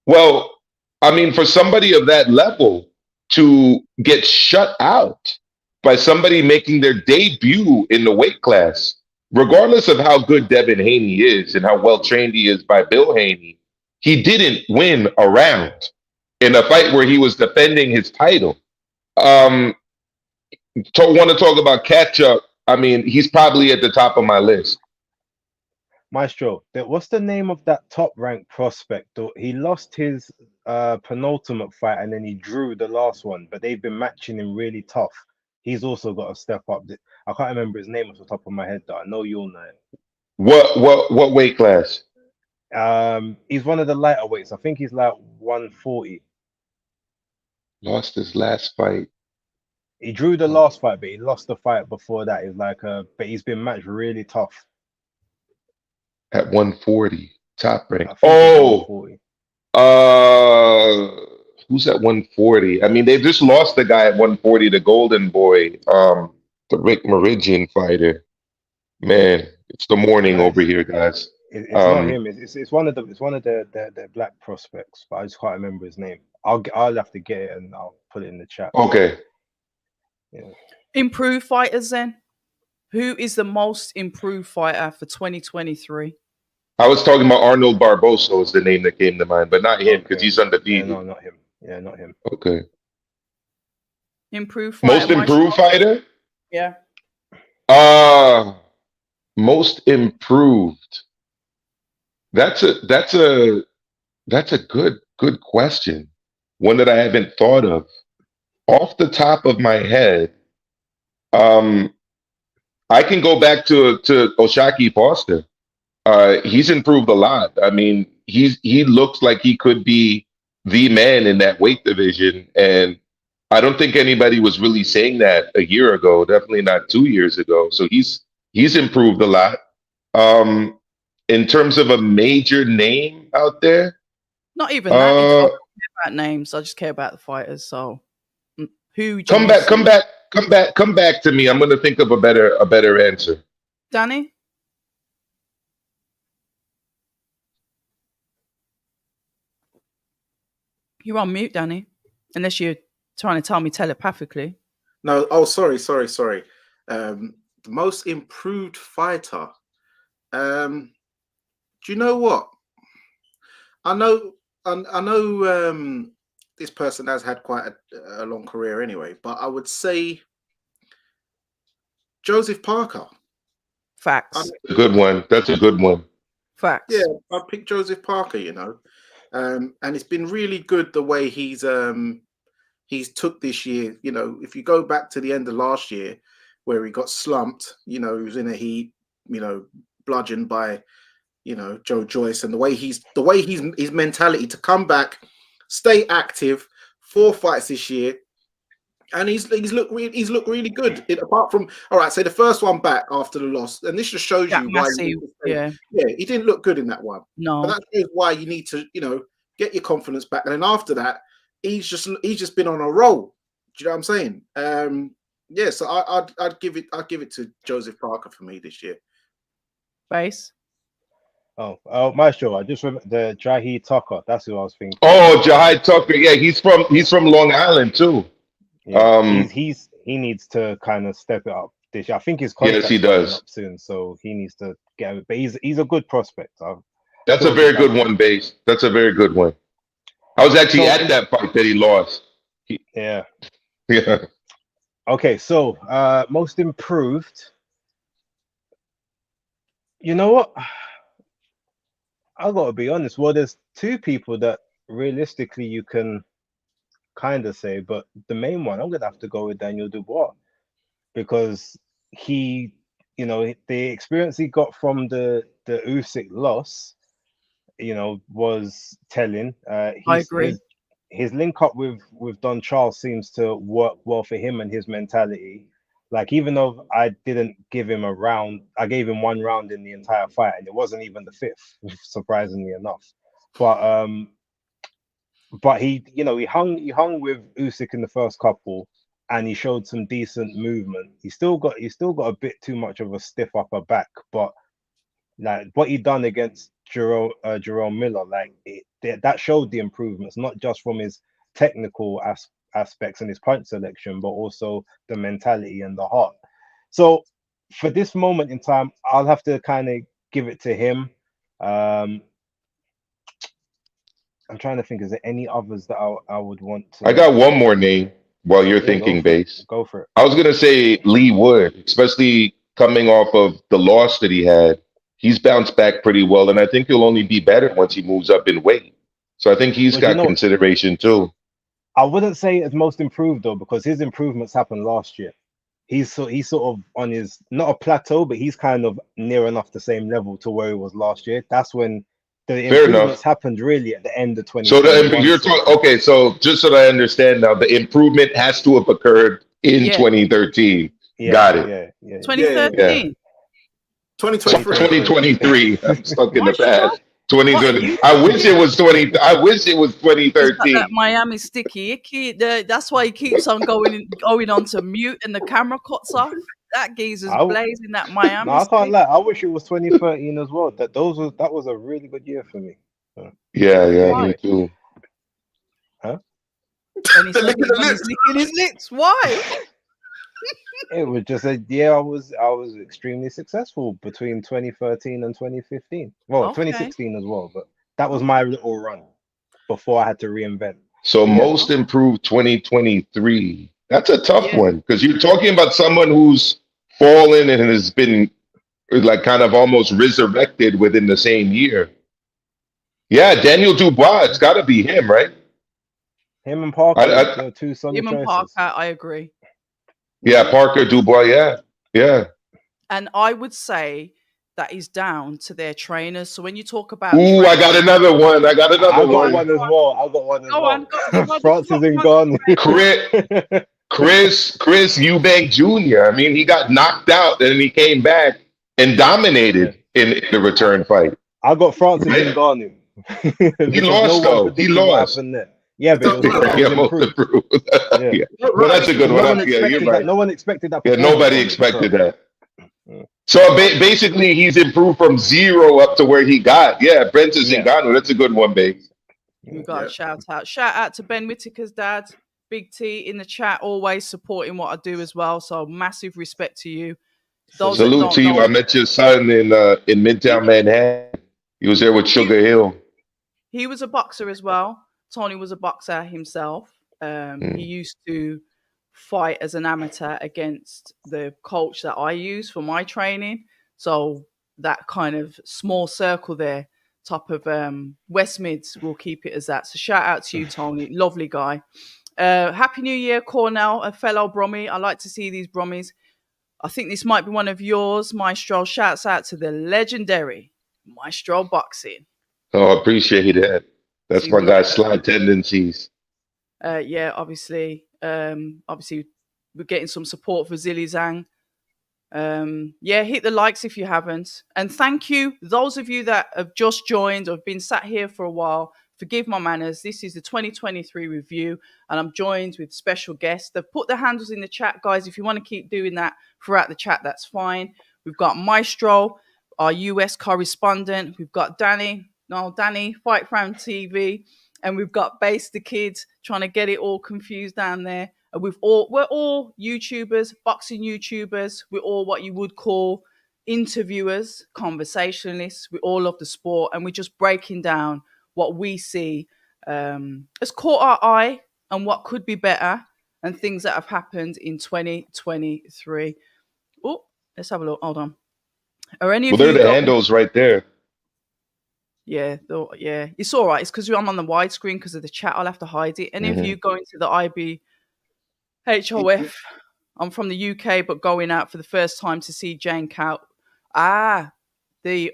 Well, I mean, for somebody of that level to get shut out by somebody making their debut in the weight class, regardless of how good Devin Haney is and how well trained he is by Bill Haney, he didn't win a round in a fight where he was defending his title. Want to talk about catch up? I mean, he's probably at the top of my list.
Maestro, what's the name of that top ranked prospect? He lost his penultimate fight and then he drew the last one, but they've been matching him really tough. He's also got to step up. I can't remember his name off the top of my head, though. I know you'll know it.
What weight class?
He's one of the lighter weights. I think he's like 140.
Lost his last fight.
He drew the last fight, but he lost the fight before that. He's like but he's been matched really tough.
At 140, top rank.
Oh,
Who's at 140? I mean, they just lost the guy at 140, the Golden Boy, the Rick Meridian fighter. Man, it's the morning over here, guys.
It's not him. It's one of the black prospects, but I just can't remember his name. I'll have to get it and I'll put it in the chat.
Okay.
Yeah.
Improved fighters then. Who is the most improved fighter for 2023?
I was talking about Arnold Barbosa is the name that came to mind, but not him because he's undefeated.
Yeah, no, not him. Yeah, not him.
Okay.
Improved fighter.
Most improved fighter?
Yeah.
Most improved. That's a good question. One that I haven't thought of. Off the top of my head, I can go back to Oshaki Foster. He's improved a lot. I mean, he looks like he could be the man in that weight division, and I don't think anybody was really saying that a year ago. Definitely not 2 years ago. So he's improved a lot. In terms of a major name out there,
not even that. I don't care about names. I just care about the fighters. So who?
Come back to me. I'm going to think of a better answer.
Dani. You're on mute, Dani. Unless you're trying to tell me telepathically.
No. Oh, sorry. The most improved fighter. Do you know what? I know. This person has had quite a long career anyway, but I would say Joseph Parker.
Facts.
A good one. That's a good one.
Facts.
Yeah, I picked Joseph Parker. And it's been really good the way he's took this year. You know, if you go back to the end of last year, where he got slumped, he was in a heat, bludgeoned by, Joe Joyce, and the way his mentality to come back, stay active, 4 fights this year, And he's looked really good. Apart from, all right, say the first one back after the loss, and this just shows
That
you why.
massive, yeah.
He didn't look good in that one.
No.
But that shows why you need to, get your confidence back. And then after that, he's just been on a roll. Do you know what I'm saying? Yeah. So I'd give it to Joseph Parker for me this year.
Base.
Oh, Maestro, I just remember the Jahi Tucker. That's who I was thinking.
Oh, Jahai Tucker. Yeah, he's from Long Island too.
Yeah, he needs to kind of step it up this year. I think his contract's
he
coming
does.
up soon, so he needs to get it. But he's a good prospect.
That's a very good one, Base. That's a very good one. I was actually at that fight that he lost.
Yeah.
Yeah.
Okay, so most improved. You know what? I gotta be honest. Well, there's two people that realistically you can kind of say, but the main one, I'm gonna have to go with Daniel Dubois because he, the experience he got from the Usyk loss, was telling.
I agree.
His link up with Don Charles seems to work well for him and his mentality. Like, even though I didn't give him a round, I gave him one round in the entire fight, and it wasn't even the fifth, surprisingly enough. But he hung with Usyk in the first couple, and he showed some decent movement. He still got a bit too much of a stiff upper back, but like what he done against Jerome Miller, that showed the improvements, not just from his technical aspects and his punch selection, but also the mentality and the heart. So for this moment in time, I'll have to kind of give it to him. I'm trying to think, is there any others that I would want to?
I got one more name while you're thinking, Base.
Go for it.
I was gonna say Lee Wood, especially coming off of the loss that he had. He's bounced back pretty well, and I think he'll only be better once he moves up in weight. So I think he's got consideration too.
I wouldn't say it's most improved though, because his improvements happened last year. He's sort of on his, not a plateau, but he's kind of near enough the same level to where he was last year. That's when the improvements happened really at the end of 2021.
So you're talking, okay, so just so that I understand now, the improvement has to have occurred in 2013. Got it.
Yeah.
2013.
2023.
I'm stuck in the past. 2020. I wish it was 2013.
That Miami sticky icky. That's why he keeps on going on to mute and the camera cuts off. That geezer's blazing that Miami.
No, I can't lie. I wish it was 2013 as well. That was a really good year for me.
Yeah, me too.
Huh? And he's licking his lips. Why?
It was just a year I was extremely successful between 2013 and 2015. Well, 2016 as well, but that was my little run before I had to reinvent.
So most improved 2023. That's a tough one, because you're talking about someone who's fallen and has been like kind of almost resurrected within the same year. Yeah, Daniel Dubois, it's got to be him, right?
Him and Parker, two solid choices.
Him and Parker, I agree.
Yeah, Parker, Dubois, yeah.
And I would say that is down to their trainers. So when you talk about,
I got another one. I got
one as well. Francis Ngannou.
Chris Eubank Jr. I mean, he got knocked out and he came back and dominated in the return fight.
I got Francis Ngannou.
He lost though. He lost.
Yeah, but
Well, that's a good one. You're right.
No one expected that.
Yeah, nobody expected that. So basically, he's improved from 0 up to where he got. Yeah, Francis Ngannou. That's a good one, babe.
You got a shout out. Shout out to Ben Whitaker's dad, Big T in the chat, always supporting what I do as well. So massive respect to you.
Salute to you. I met your son in Midtown Manhattan. He was there with Sugar Hill.
He was a boxer as well. Tony was a boxer himself. He used to fight as an amateur against the coach that I use for my training. So that kind of small circle there, top of West Mids, we'll keep it as that. So shout out to you, Tony. Lovely guy. Happy New Year, Cornell, a fellow Brummy. I like to see these Brummies. I think this might be one of yours, Maestro. Shouts out to the legendary Maestro Boxing.
Oh, I appreciate that. That's my guy, Sly Tendencies.
Yeah, obviously. Obviously, we're getting some support for Zilly Zhang. Yeah, hit the likes if you haven't. And thank you, those of you that have just joined or have been sat here for a while. Forgive my manners. This is the 2023 review, and I'm joined with special guests. They've put their handles in the chat, guys. If you want to keep doing that throughout the chat, that's fine. We've got Maestro, our US correspondent. We've got Dani, Fight Fam TV. And we've got Base the Kids trying to get it all confused down there. And we're all YouTubers, boxing YouTubers. We're all what you would call interviewers, conversationalists. We all love the sport, and we're just breaking down what we see has caught our eye and what could be better, and things that have happened in 2023. Oh, let's have a look. Hold on. Are any
Well,
of
they're
you
the handles right there.
Yeah, it's all right. It's because I'm on the widescreen because of the chat. I'll have to hide it. Any of you going to the IBHOF? I'm from the UK, but going out for the first time to see Jane Cout. The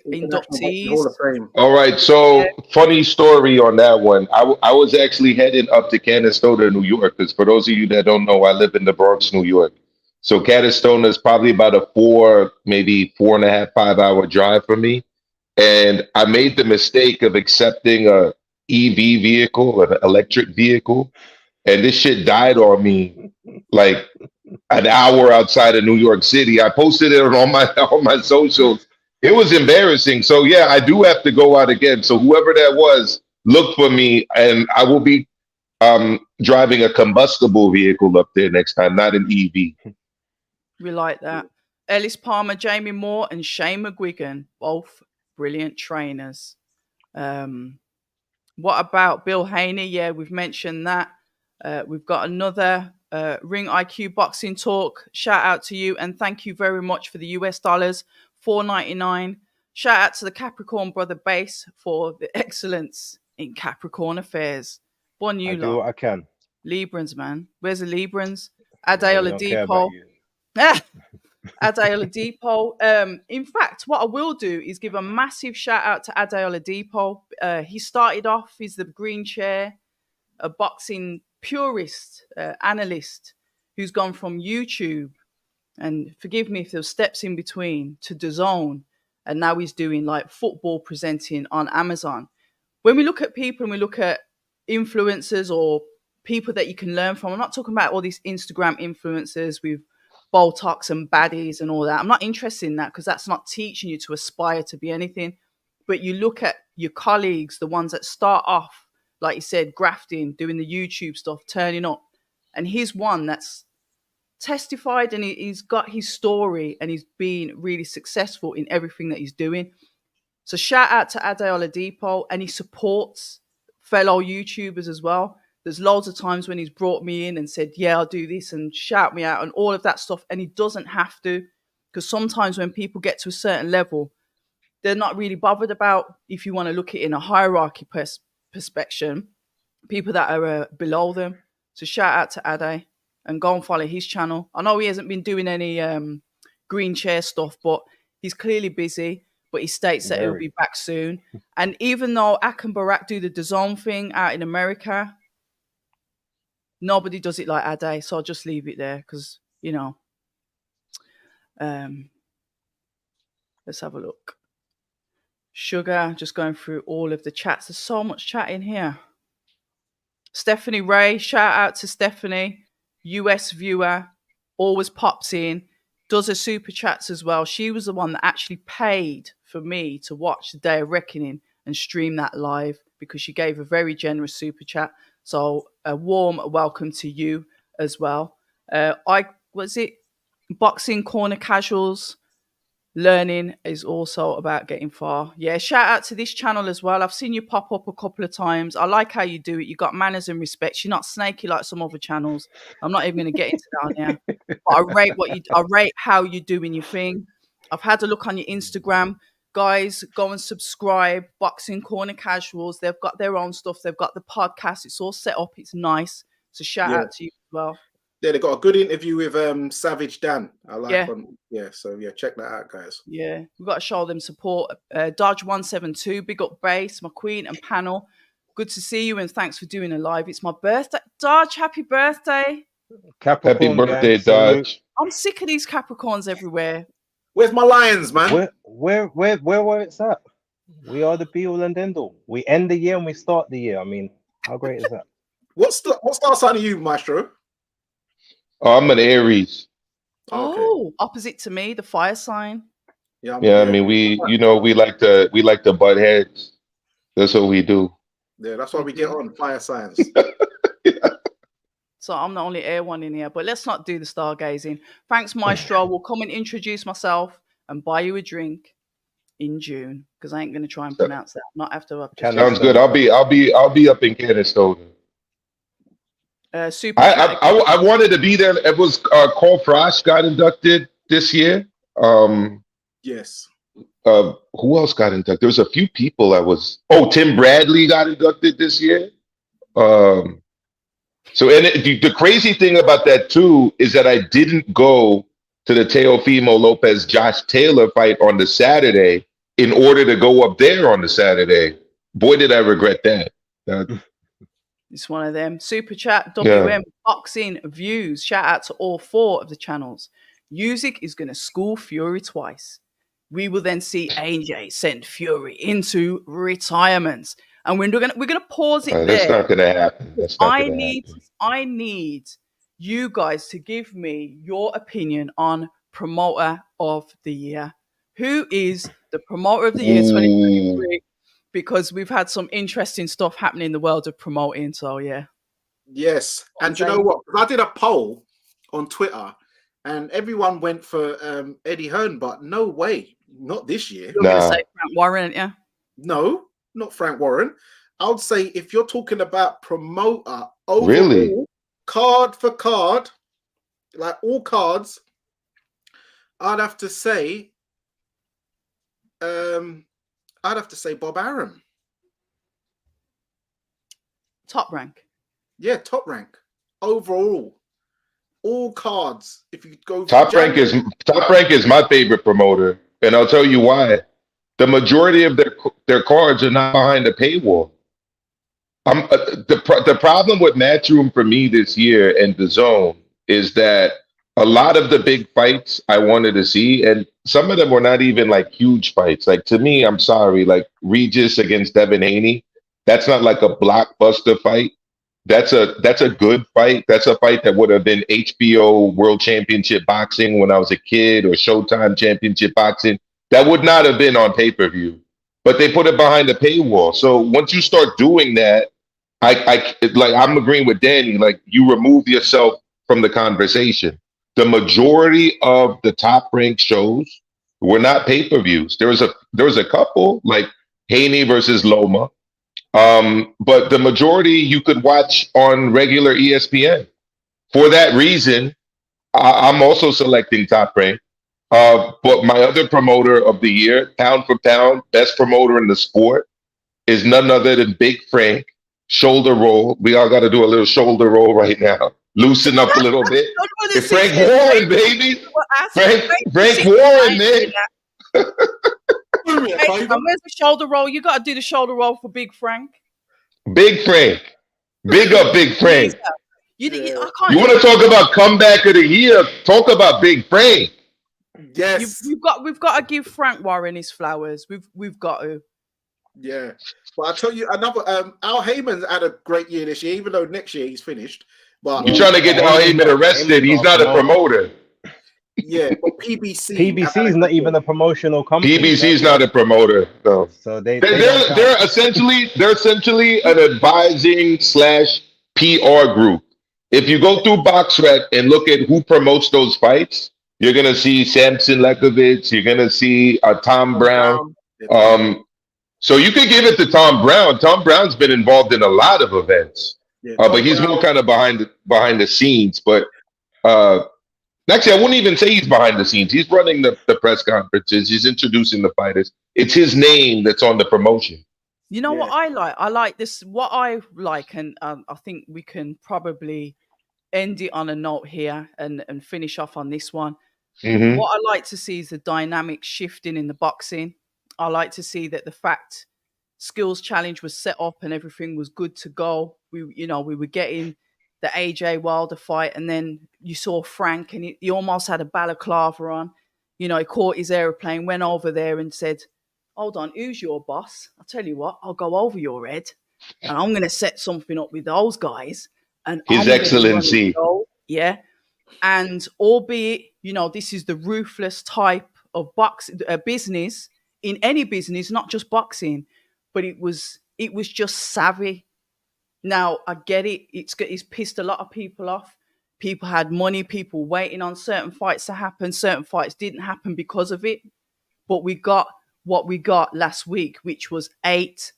inductees.
Hall of Fame.
All right. So, funny story on that one. I was actually heading up to Canastota, New York, because for those of you that don't know, I live in the Bronx, New York. So, Canastota is probably about a 4.5, 5 hour drive for me. And I made the mistake of accepting a EV vehicle, an electric vehicle, and this shit died on me like an hour outside of New York City. I posted it on all my socials. It was embarrassing. So yeah, I do have to go out again. So whoever that was, look for me, and I will be driving a combustible vehicle up there next time, not an EV.
We like that. Ellis Palmer, Jamie Moore, and Shane McGuigan, both brilliant trainers. What about Bill Haney? Yeah, we've mentioned that. We've got another Ring IQ Boxing Talk. Shout out to you, and thank you very much for the US dollars, $4.99. Shout out to the Capricorn Brother Base for the excellence in Capricorn affairs. Bon you
I do
lot.
what I can.
Librans, man. Where's the Librans?
I
Ade
don't care about
Oladipo.
you.
Ade Oladipo. In fact, what I will do is give a massive shout out to Ade Oladipo. He started off, he's the green chair, a boxing purist, analyst, who's gone from YouTube, and forgive me if there's steps in between, to DAZN, and now he's doing like football presenting on Amazon. When we look at people and we look at influencers or people that you can learn from, I'm not talking about all these Instagram influencers with Botox and baddies and all that. I'm not interested in that because that's not teaching you to aspire to be anything. But you look at your colleagues, the ones that start off, like you said, grafting, doing the YouTube stuff, turning up. And he's one that's testified, and he's got his story, and he's been really successful in everything that he's doing. So shout out to Ade Oladipo, and he supports fellow YouTubers as well. There's loads of times when he's brought me in and said, yeah, I'll do this, and shout me out and all of that stuff. And he doesn't have to, because sometimes when people get to a certain level, they're not really bothered about, if you want to look at it in a hierarchy perspective, people that are below them. So shout out to Ade, and go and follow his channel. I know he hasn't been doing any green chair stuff, but he's clearly busy. But he states that he'll be back soon. And even though Ak and Barak do the DAZN thing out in America, nobody does it like Ade. So I'll just leave it there because, you know. Let's have a look. Sugar, just going through all of the chats. There's so much chat in here. Stephanie Ray, shout out to Stephanie, US viewer, always pops in, does her super chats as well. She was the one that actually paid for me to watch the Day of Reckoning and stream that live because she gave a very generous super chat. So a warm welcome to you as well. Boxing Corner Casuals. Learning is also about getting far. Yeah, shout out to this channel as well. I've seen you pop up a couple of times. I like how you do it. You got manners and respect. You're not snaky like some other channels. I'm not even going to get into that now. But I rate how you're doing your thing. I've had a look on your Instagram. Guys, go and subscribe. Boxing Corner Casuals. They've got their own stuff. They've got the podcast. It's all set up. It's nice. So shout out to you as well.
Yeah, they got a good interview with Savage Dan. I like so check that out, guys.
Yeah, we've got to show them support. Dodge 172, big up Base, my queen and panel. Good to see you, and thanks for doing a live. It's my birthday. Dodge, happy birthday.
Capricorn
birthday,
gang, salute.
Dodge.
I'm sick of these Capricorns everywhere.
Where's my lions, man?
Where it's at? We are the be all and end all. We end the year and we start the year. I mean, how great is that?
What star sign are you, Maestro?
Oh, I'm an Aries.
Okay.
Oh, opposite to me, the fire sign.
Yeah,
Yeah, I mean, we like to butt heads. That's what we do.
yeah, that's why we get on fire signs.
So I'm the only air one in here. But let's not do the stargazing. Thanks, Maestro. We'll come and introduce myself and buy you a drink in June because I ain't going to try and pronounce that. Not after I've just
Can
Sounds good. I'll be up in Canastota.
super chat.
I wanted to be there. It was Cole Frost got inducted this year.
Yes.
Who else got inducted? There was a few people Tim Bradley got inducted this year. So the crazy thing about that too is that I didn't go to the Teofimo Lopez Josh Taylor fight on the Saturday in order to go up there on the Saturday. Boy, did I regret that.
It's one of them. Super chat, WM Boxing Views. Shout out to all 4 of the channels. Music is going to school Fury twice. We will then see AJ send Fury into retirement. And we're gonna pause it there.
That's not going to happen.
I need you guys to give me your opinion on promoter of the year. Who is the promoter of the year 2023? Because we've had some interesting stuff happening in the world of promoting. So yeah.
Yes. And you know what? I did a poll on Twitter and everyone went for Eddie Hearn, but no way. Not this year.
You're going to say Frank Warren, yeah?
No, not Frank Warren. I would say if you're talking about promoter overall,
really,
card for card, like all cards, I'd have to say Bob Arum.
Top rank.
Yeah, top rank. Overall. All cards. If you go
Top rank is my favorite promoter, and I'll tell you why. The majority of their cards are not behind a paywall. The problem with Matchroom for me this year and the Zone is that a lot of the big fights I wanted to see, and some of them were not even like huge fights. Like to me, I'm sorry, like Regis against Devin Haney, that's not like a blockbuster fight. That's a good fight. That's a fight that would have been HBO World Championship Boxing when I was a kid, or Showtime Championship Boxing. That would not have been on pay-per-view, but they put it behind the paywall. So once you start doing that, I'm agreeing with Dani. Like you remove yourself from the conversation. The majority of the top ranked shows were not pay-per-views. There was a couple like Haney versus Loma. But the majority you could watch on regular ESPN. For that reason, I'm also selecting Top Rank. But my other promoter of the year, pound for pound, best promoter in the sport, is none other than Big Frank. Shoulder roll. We all got to do a little shoulder roll right now. Loosen up a little bit. It's Frank Warren, baby. Frank Warren, man.
Hey, where's the shoulder roll? You got to do the shoulder roll for Big Frank.
Big Frank. Big up Big Frank.
You
want to talk about comeback of the year? Talk about Big Frank.
Yes.
We've got to give Frank Warren his flowers. We've got to.
Yeah. But I'll tell you another Al Heyman's had a great year this year, even though next year he's finished. But
you're trying to get Al Heyman arrested. He's not a promoter.
Yeah, but PBC
is not even a promotional company.
PBC is not a promoter. No. So they're essentially an advising / PR group. If you go through BoxRec and look at who promotes those fights, you're gonna see Samson Lekovich. You're gonna see Tom Brown. So you could give it to Tom Brown. Tom Brown's been involved in a lot of events, but he's more kind of behind the scenes. But actually, I wouldn't even say he's behind the scenes. He's running the press conferences. He's introducing the fighters. It's his name that's on the promotion.
You know what I like? I like this. What I like, and I think we can probably end it on a note here and finish off on this one.
Mm-hmm.
What I like to see is the dynamic shifting in the boxing. I like to see that the fact skills challenge was set up and everything was good to go. We were getting the AJ Wilder fight, and then you saw Frank, and he almost had a balaclava on. You know, he caught his aeroplane, went over there and said, hold on, who's your boss? I'll tell you what, I'll go over your head and I'm going to set something up with those guys and
His
I'm going to run the
Excellency.
show. Yeah. And albeit, you know, this is the ruthless type of business in any business, not just boxing, but it was just savvy. Now I get it. It's pissed a lot of people off. People had money, people waiting on certain fights to happen. Certain fights didn't happen because of it. But we got what we got last week, which was eight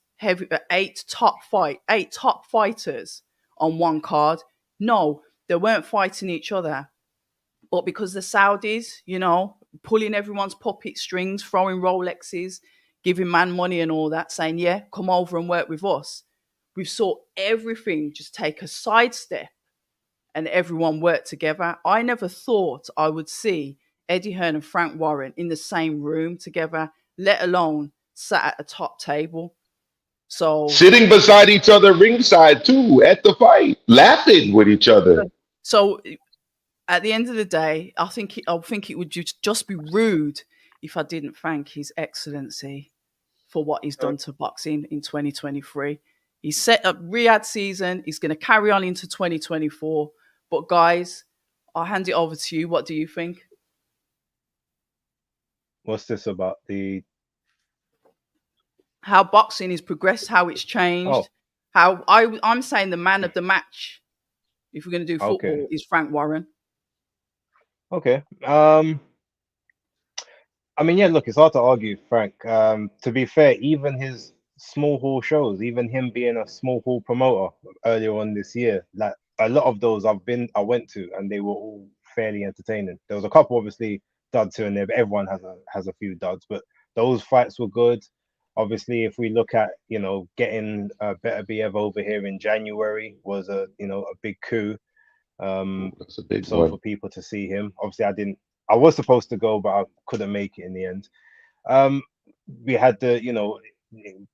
top fighters on one card. No, they weren't fighting each other. But because the Saudis, you know, pulling everyone's puppet strings, throwing Rolexes, giving man money and all that, saying, yeah, come over and work with us. We saw everything just take a sidestep and everyone work together. I never thought I would see Eddie Hearn and Frank Warren in the same room together, let alone sat at a top table. So
Sitting beside each other ringside too at the fight, laughing with each other.
So at the end of the day, I think it would just be rude if I didn't thank His Excellency for what he's done to boxing in 2023. He's set up Riyadh season. He's going to carry on into 2024. But guys, I'll hand it over to you. What do you think?
What's this about?
How boxing has progressed, how it's changed,
Oh.
how I'm saying the man of the match, if we're going to do football,
Okay.
is Frank Warren.
Okay. I mean, yeah, look, it's hard to argue, Frank. To be fair, even his small hall shows, even him being a small hall promoter earlier on this year, like a lot of those I went to, and they were all fairly entertaining. There was a couple, obviously, duds here and there, but everyone has a few duds. But those fights were good. Obviously, if we look at, you know, getting Better Biev over here in January was a big coup.
That's a big
So
one.
for people to see him, obviously I was supposed to go, but I couldn't make it in the end. We had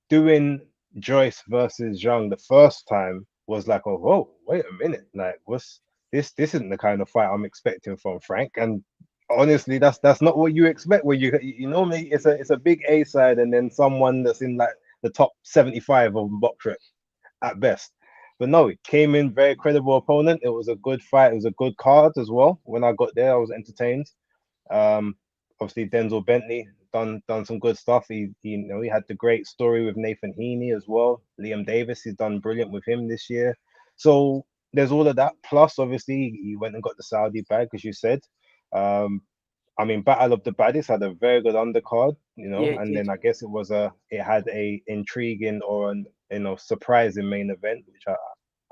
doing Joyce versus Zhang the first time was like, oh, whoa, wait a minute, like what's this? This isn't the kind of fight I'm expecting from Frank. And honestly, that's not what you expect when you normally it's a big A side and then someone that's in like the top 75 of box at best. But no, it came in very credible opponent. It was a good fight. It was a good card as well. When I got there, I was entertained. Obviously Denzel Bentley done some good stuff. He had the great story with Nathan Heaney as well. Liam Davis, he's done brilliant with him this year. So there's all of that. Plus, obviously, he went and got the Saudi bag, as you said. I mean, Battle of the Baddies had a very good undercard,
Yeah, it
and
did.
then I guess it had a intriguing or an surprising main event, which I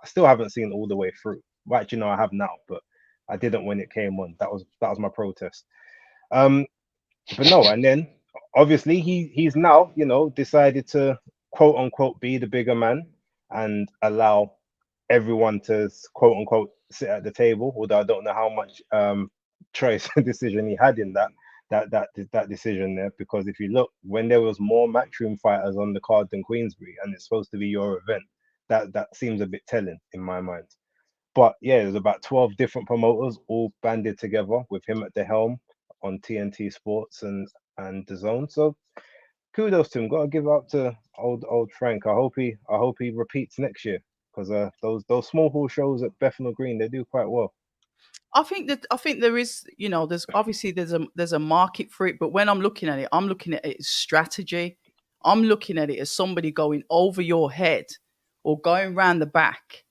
still haven't seen all the way through. Well, actually, no, I have now, but I didn't when it came on. That was my protest. But no, and then obviously he's now decided to quote unquote be the bigger man and allow everyone to quote unquote sit at the table. Although I don't know how much choice decision he had in that decision there, because if you look, when there was more matchroom fighters on the card than Queensbury, and it's supposed to be your event, that seems a bit telling in my mind. But yeah, there's about 12 different promoters all banded together with him at the helm on TNT Sports and the Zone. So kudos to him. Got to give up to old Frank. I hope he repeats next year, because those small hall shows at Bethnal Green, they do quite well.
I think there is, there's obviously there's a market for it, but when I'm looking at it as strategy. I'm looking at it as somebody going over your head or going round the back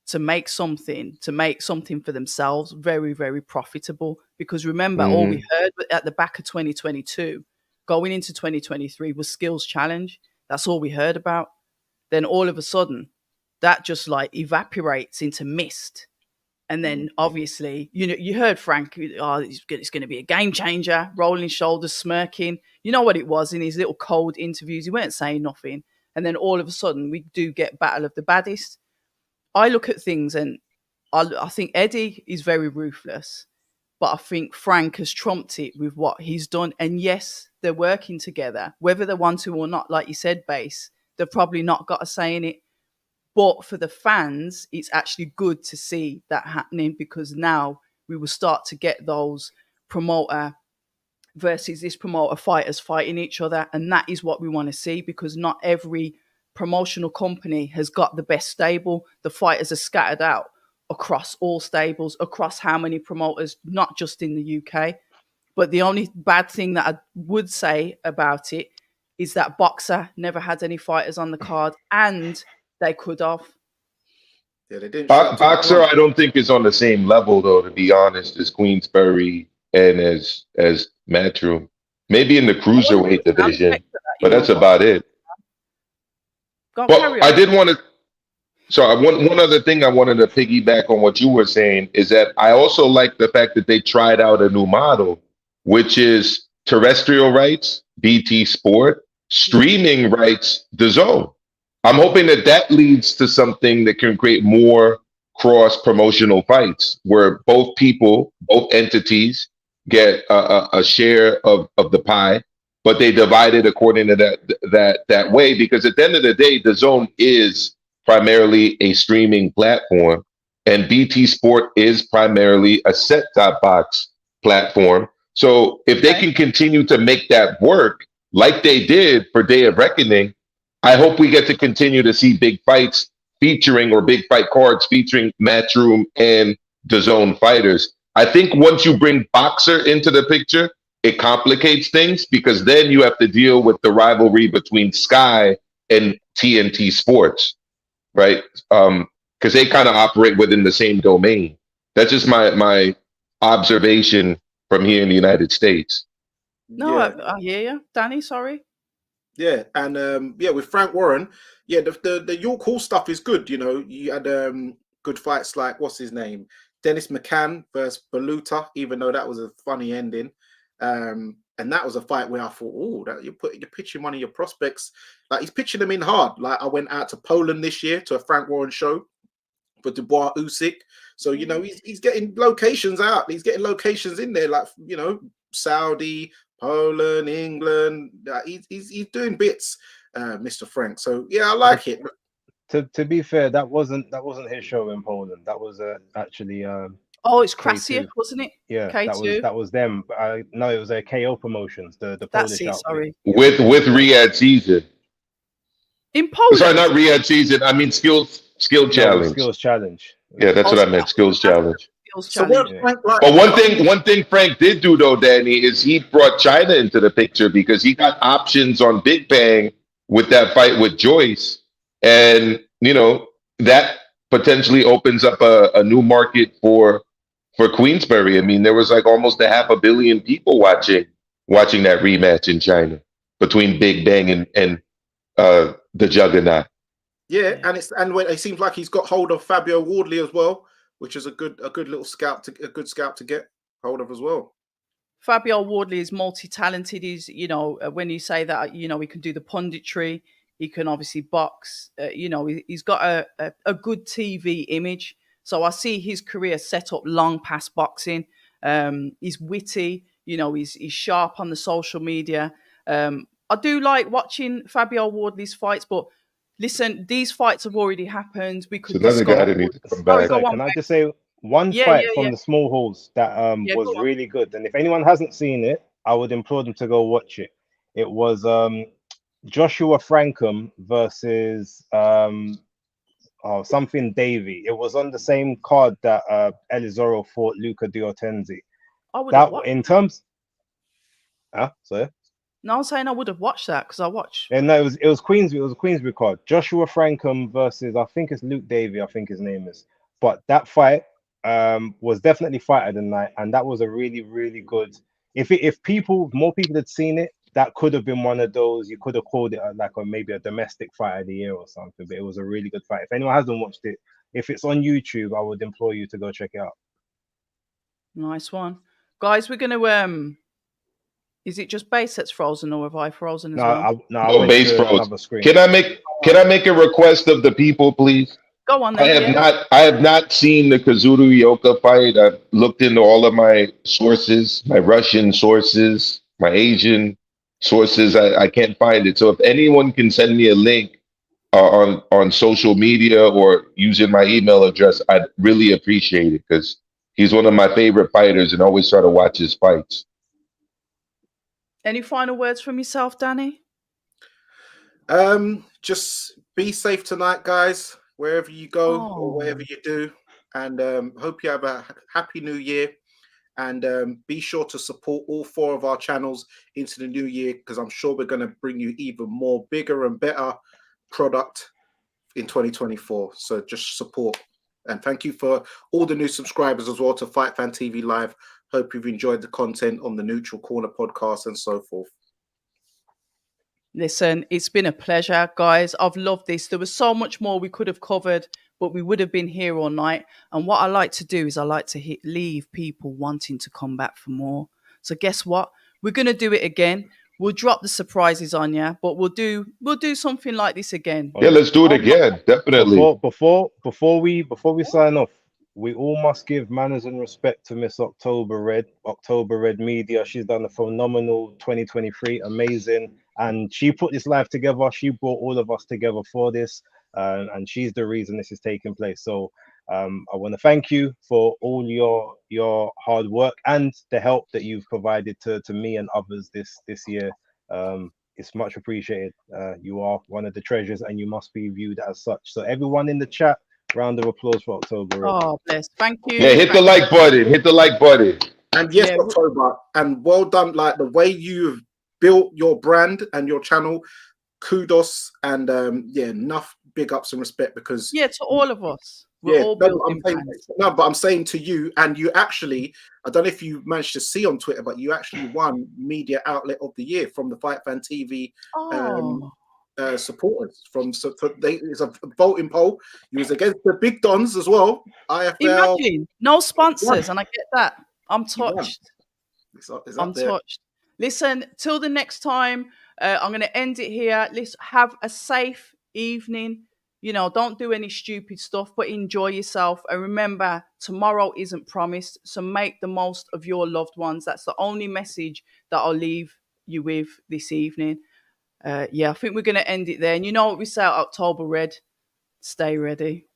to make something for themselves very, very profitable. Because remember, all we heard at the back of 2022, going into 2023, was skills challenge. That's all we heard about. Then all of a sudden, that just like evaporates into mist. And then obviously, you heard Frank, it's going to be a game changer, rolling shoulders, smirking. You know what it was in his little cold interviews. He weren't saying nothing. And then all of a sudden, we do get Battle of the Baddest. I look at things and I think Eddie is very ruthless, but I think Frank has trumped it with what he's done. And yes, they're working together, whether they want to or not. Like you said, Base, they've probably not got a say in it. But for the fans, it's actually good to see that happening, because now we will start to get those promoter versus this promoter fighters fighting each other. And that is what we want to see, because not every promotional company has got the best stable. The fighters are scattered out across all stables, across how many promoters, not just in the UK. But the only bad thing that I would say about it is that Boxer never had any fighters on the card, and they could have.
Yeah, they didn't show
Boxer, I don't think is on the same level though, to be honest, as Queensberry and as Matchroom. Maybe in the cruiserweight division, but that's about it.
Go
But
carry on.
I did want to. So one other thing I wanted to piggyback on what you were saying is that I also like the fact that they tried out a new model, which is terrestrial rights, BT Sport, streaming rights, DAZN. I'm hoping that that leads to something that can create more cross-promotional fights where both entities get a share of the pie, but they divide it according to that way. Because at the end of the day, DAZN is primarily a streaming platform, and BT Sport is primarily a set-top box platform. So if they can continue to make that work like they did for Day of Reckoning, I hope we get to continue to see big fights featuring, or big fight cards featuring, Matchroom and DAZN fighters. I think once you bring Boxer into the picture, it complicates things, because then you have to deal with the rivalry between Sky and TNT Sports, right? Because they kind of operate within the same domain. That's just my observation from here in the United States.
No, I hear you. Danny, sorry.
Yeah, and with Frank Warren, the York Hall stuff is good. You know, you had good fights like, what's his name, Dennis McCann versus Baluta, even though that was a funny ending. And that was a fight where I thought, oh, that you're pitching one of your prospects, like he's pitching them in hard. Like I went out to Poland this year to a Frank Warren show for Dubois Usyk. So you know he's getting locations out. He's getting locations in there, like Saudi, Poland, England. He's doing bits, Mr. Frank. So yeah, I like it.
To be fair, that wasn't his show in Poland. That was actually
it's Krasiak, wasn't it?
Yeah,
K2.
that was them. No, it was a KO Promotions, the
That's
Polish outfit.
Sorry.
With Riyadh Season.
In Poland.
Sorry, not Riyadh Season. I mean Skill Challenge.
Skills Challenge.
Yeah, that's what I meant. Skills Challenge.
So what Frank like?
But one thing Frank did do though, Danny, is he brought China into the picture, because he got options on Big Bang with that fight with Joyce, and that potentially opens up a new market for Queensberry. I mean, there was like almost 500 million people watching that rematch in China between Big Bang and the Juggernaut.
Yeah, and it seems like he's got hold of Fabio Wardley as well, which is a good little scout to get hold of as well.
Fabio Wardley is multi-talented. He's, when you say that, he can do the punditry. He can obviously box. He's got a good TV image. So I see his career set up long past boxing. He's witty. He's sharp on the social media. I do like watching Fabio Wardley's fights, but listen, these fights have already happened. We could
another guy that needs to come back.
Can I just say one fight from the small halls that was really good? And if anyone hasn't seen it, I would implore them to go watch it. It was Joshua Frankham versus something Davey. It was on the same card that Elizoro fought Luca Diortenzi. In terms, sorry.
No, I'm saying I would have watched that because I watched.
Yeah, no, it was Queensbury. It was a Queensbury card. Joshua Frankham versus, I think it's Luke Davey. I think his name is. But that fight was definitely fight of the night, and that was a really, really good. If more people had seen it, that could have been one of those. You could have called it maybe a domestic fight of the year or something. But it was a really good fight. If anyone hasn't watched it, if it's on YouTube, I would implore you to go check it out.
Nice one, guys. We're gonna Is it just base that's frozen, or have I frozen as well?
No,
base frozen. Can I make a request of the people, please?
Go on.
Then, I have not seen the Kazuru Yoka fight. I've looked into all of my sources, my Russian sources, my Asian sources. I can't find it. So if anyone can send me a link on social media or using my email address, I'd really appreciate it because he's one of my favorite fighters and always try to watch his fights.
Any final words from yourself, Dani?
Just be safe tonight, guys, wherever you go or whatever
Oh,
you do, and hope you have a happy new year. And be sure to support all 4 of our channels into the new year, because I'm sure we're going to bring you even more bigger and better product in 2024. So just support. And thank you for all the new subscribers as well to Fight Fan TV Live. Hope you've enjoyed the content on the Neutral Corner podcast and so forth.
listen, it's been a pleasure, guys. I've loved this. There was so much more we could have covered, but we would have been here all night. And what I like to do is I like to leave people wanting to come back for more. So guess what? We're going to do it again. We'll drop the surprises on you, but we'll do something like this again.
Yeah, let's do it
Oh,
again. Definitely.
before we sign off, we all must give manners and respect to Miss October Red Media. She's done a phenomenal 2023, amazing, and she put this live together. She brought all of us together for this, and she's the reason this is taking place. So I want to thank you for all your hard work and the help that you've provided to me and others this year. It's much appreciated. You are one of the treasures, and you must be viewed as such. So everyone in the chat, round of applause for October Red.
Oh, bless. Thank you.
Yeah, hit the like button. Hit the like button.
And yes,
Yeah.
October, and well done. Like the way you've built your brand and your channel, kudos, and enough big ups and respect, because
Yeah, to all of us. We're all building brands.
but I'm saying to you, and you actually, I don't know if you managed to see on Twitter, but you actually won Media Outlet of the Year from the Fight Fan TV supporters. It's a voting poll. You was against the big dons as well. IFL.
Imagine no sponsors, and I get that. I'm touched.
It's up
I'm
there.
touched. Listen, till the next time, I'm going to end it here. Let's have a safe evening. You know, don't do any stupid stuff, but enjoy yourself. And remember, tomorrow isn't promised. So make the most of your loved ones. That's the only message that I'll leave you with this evening. I think we're going to end it there. And you know what we say at October Red? Stay ready.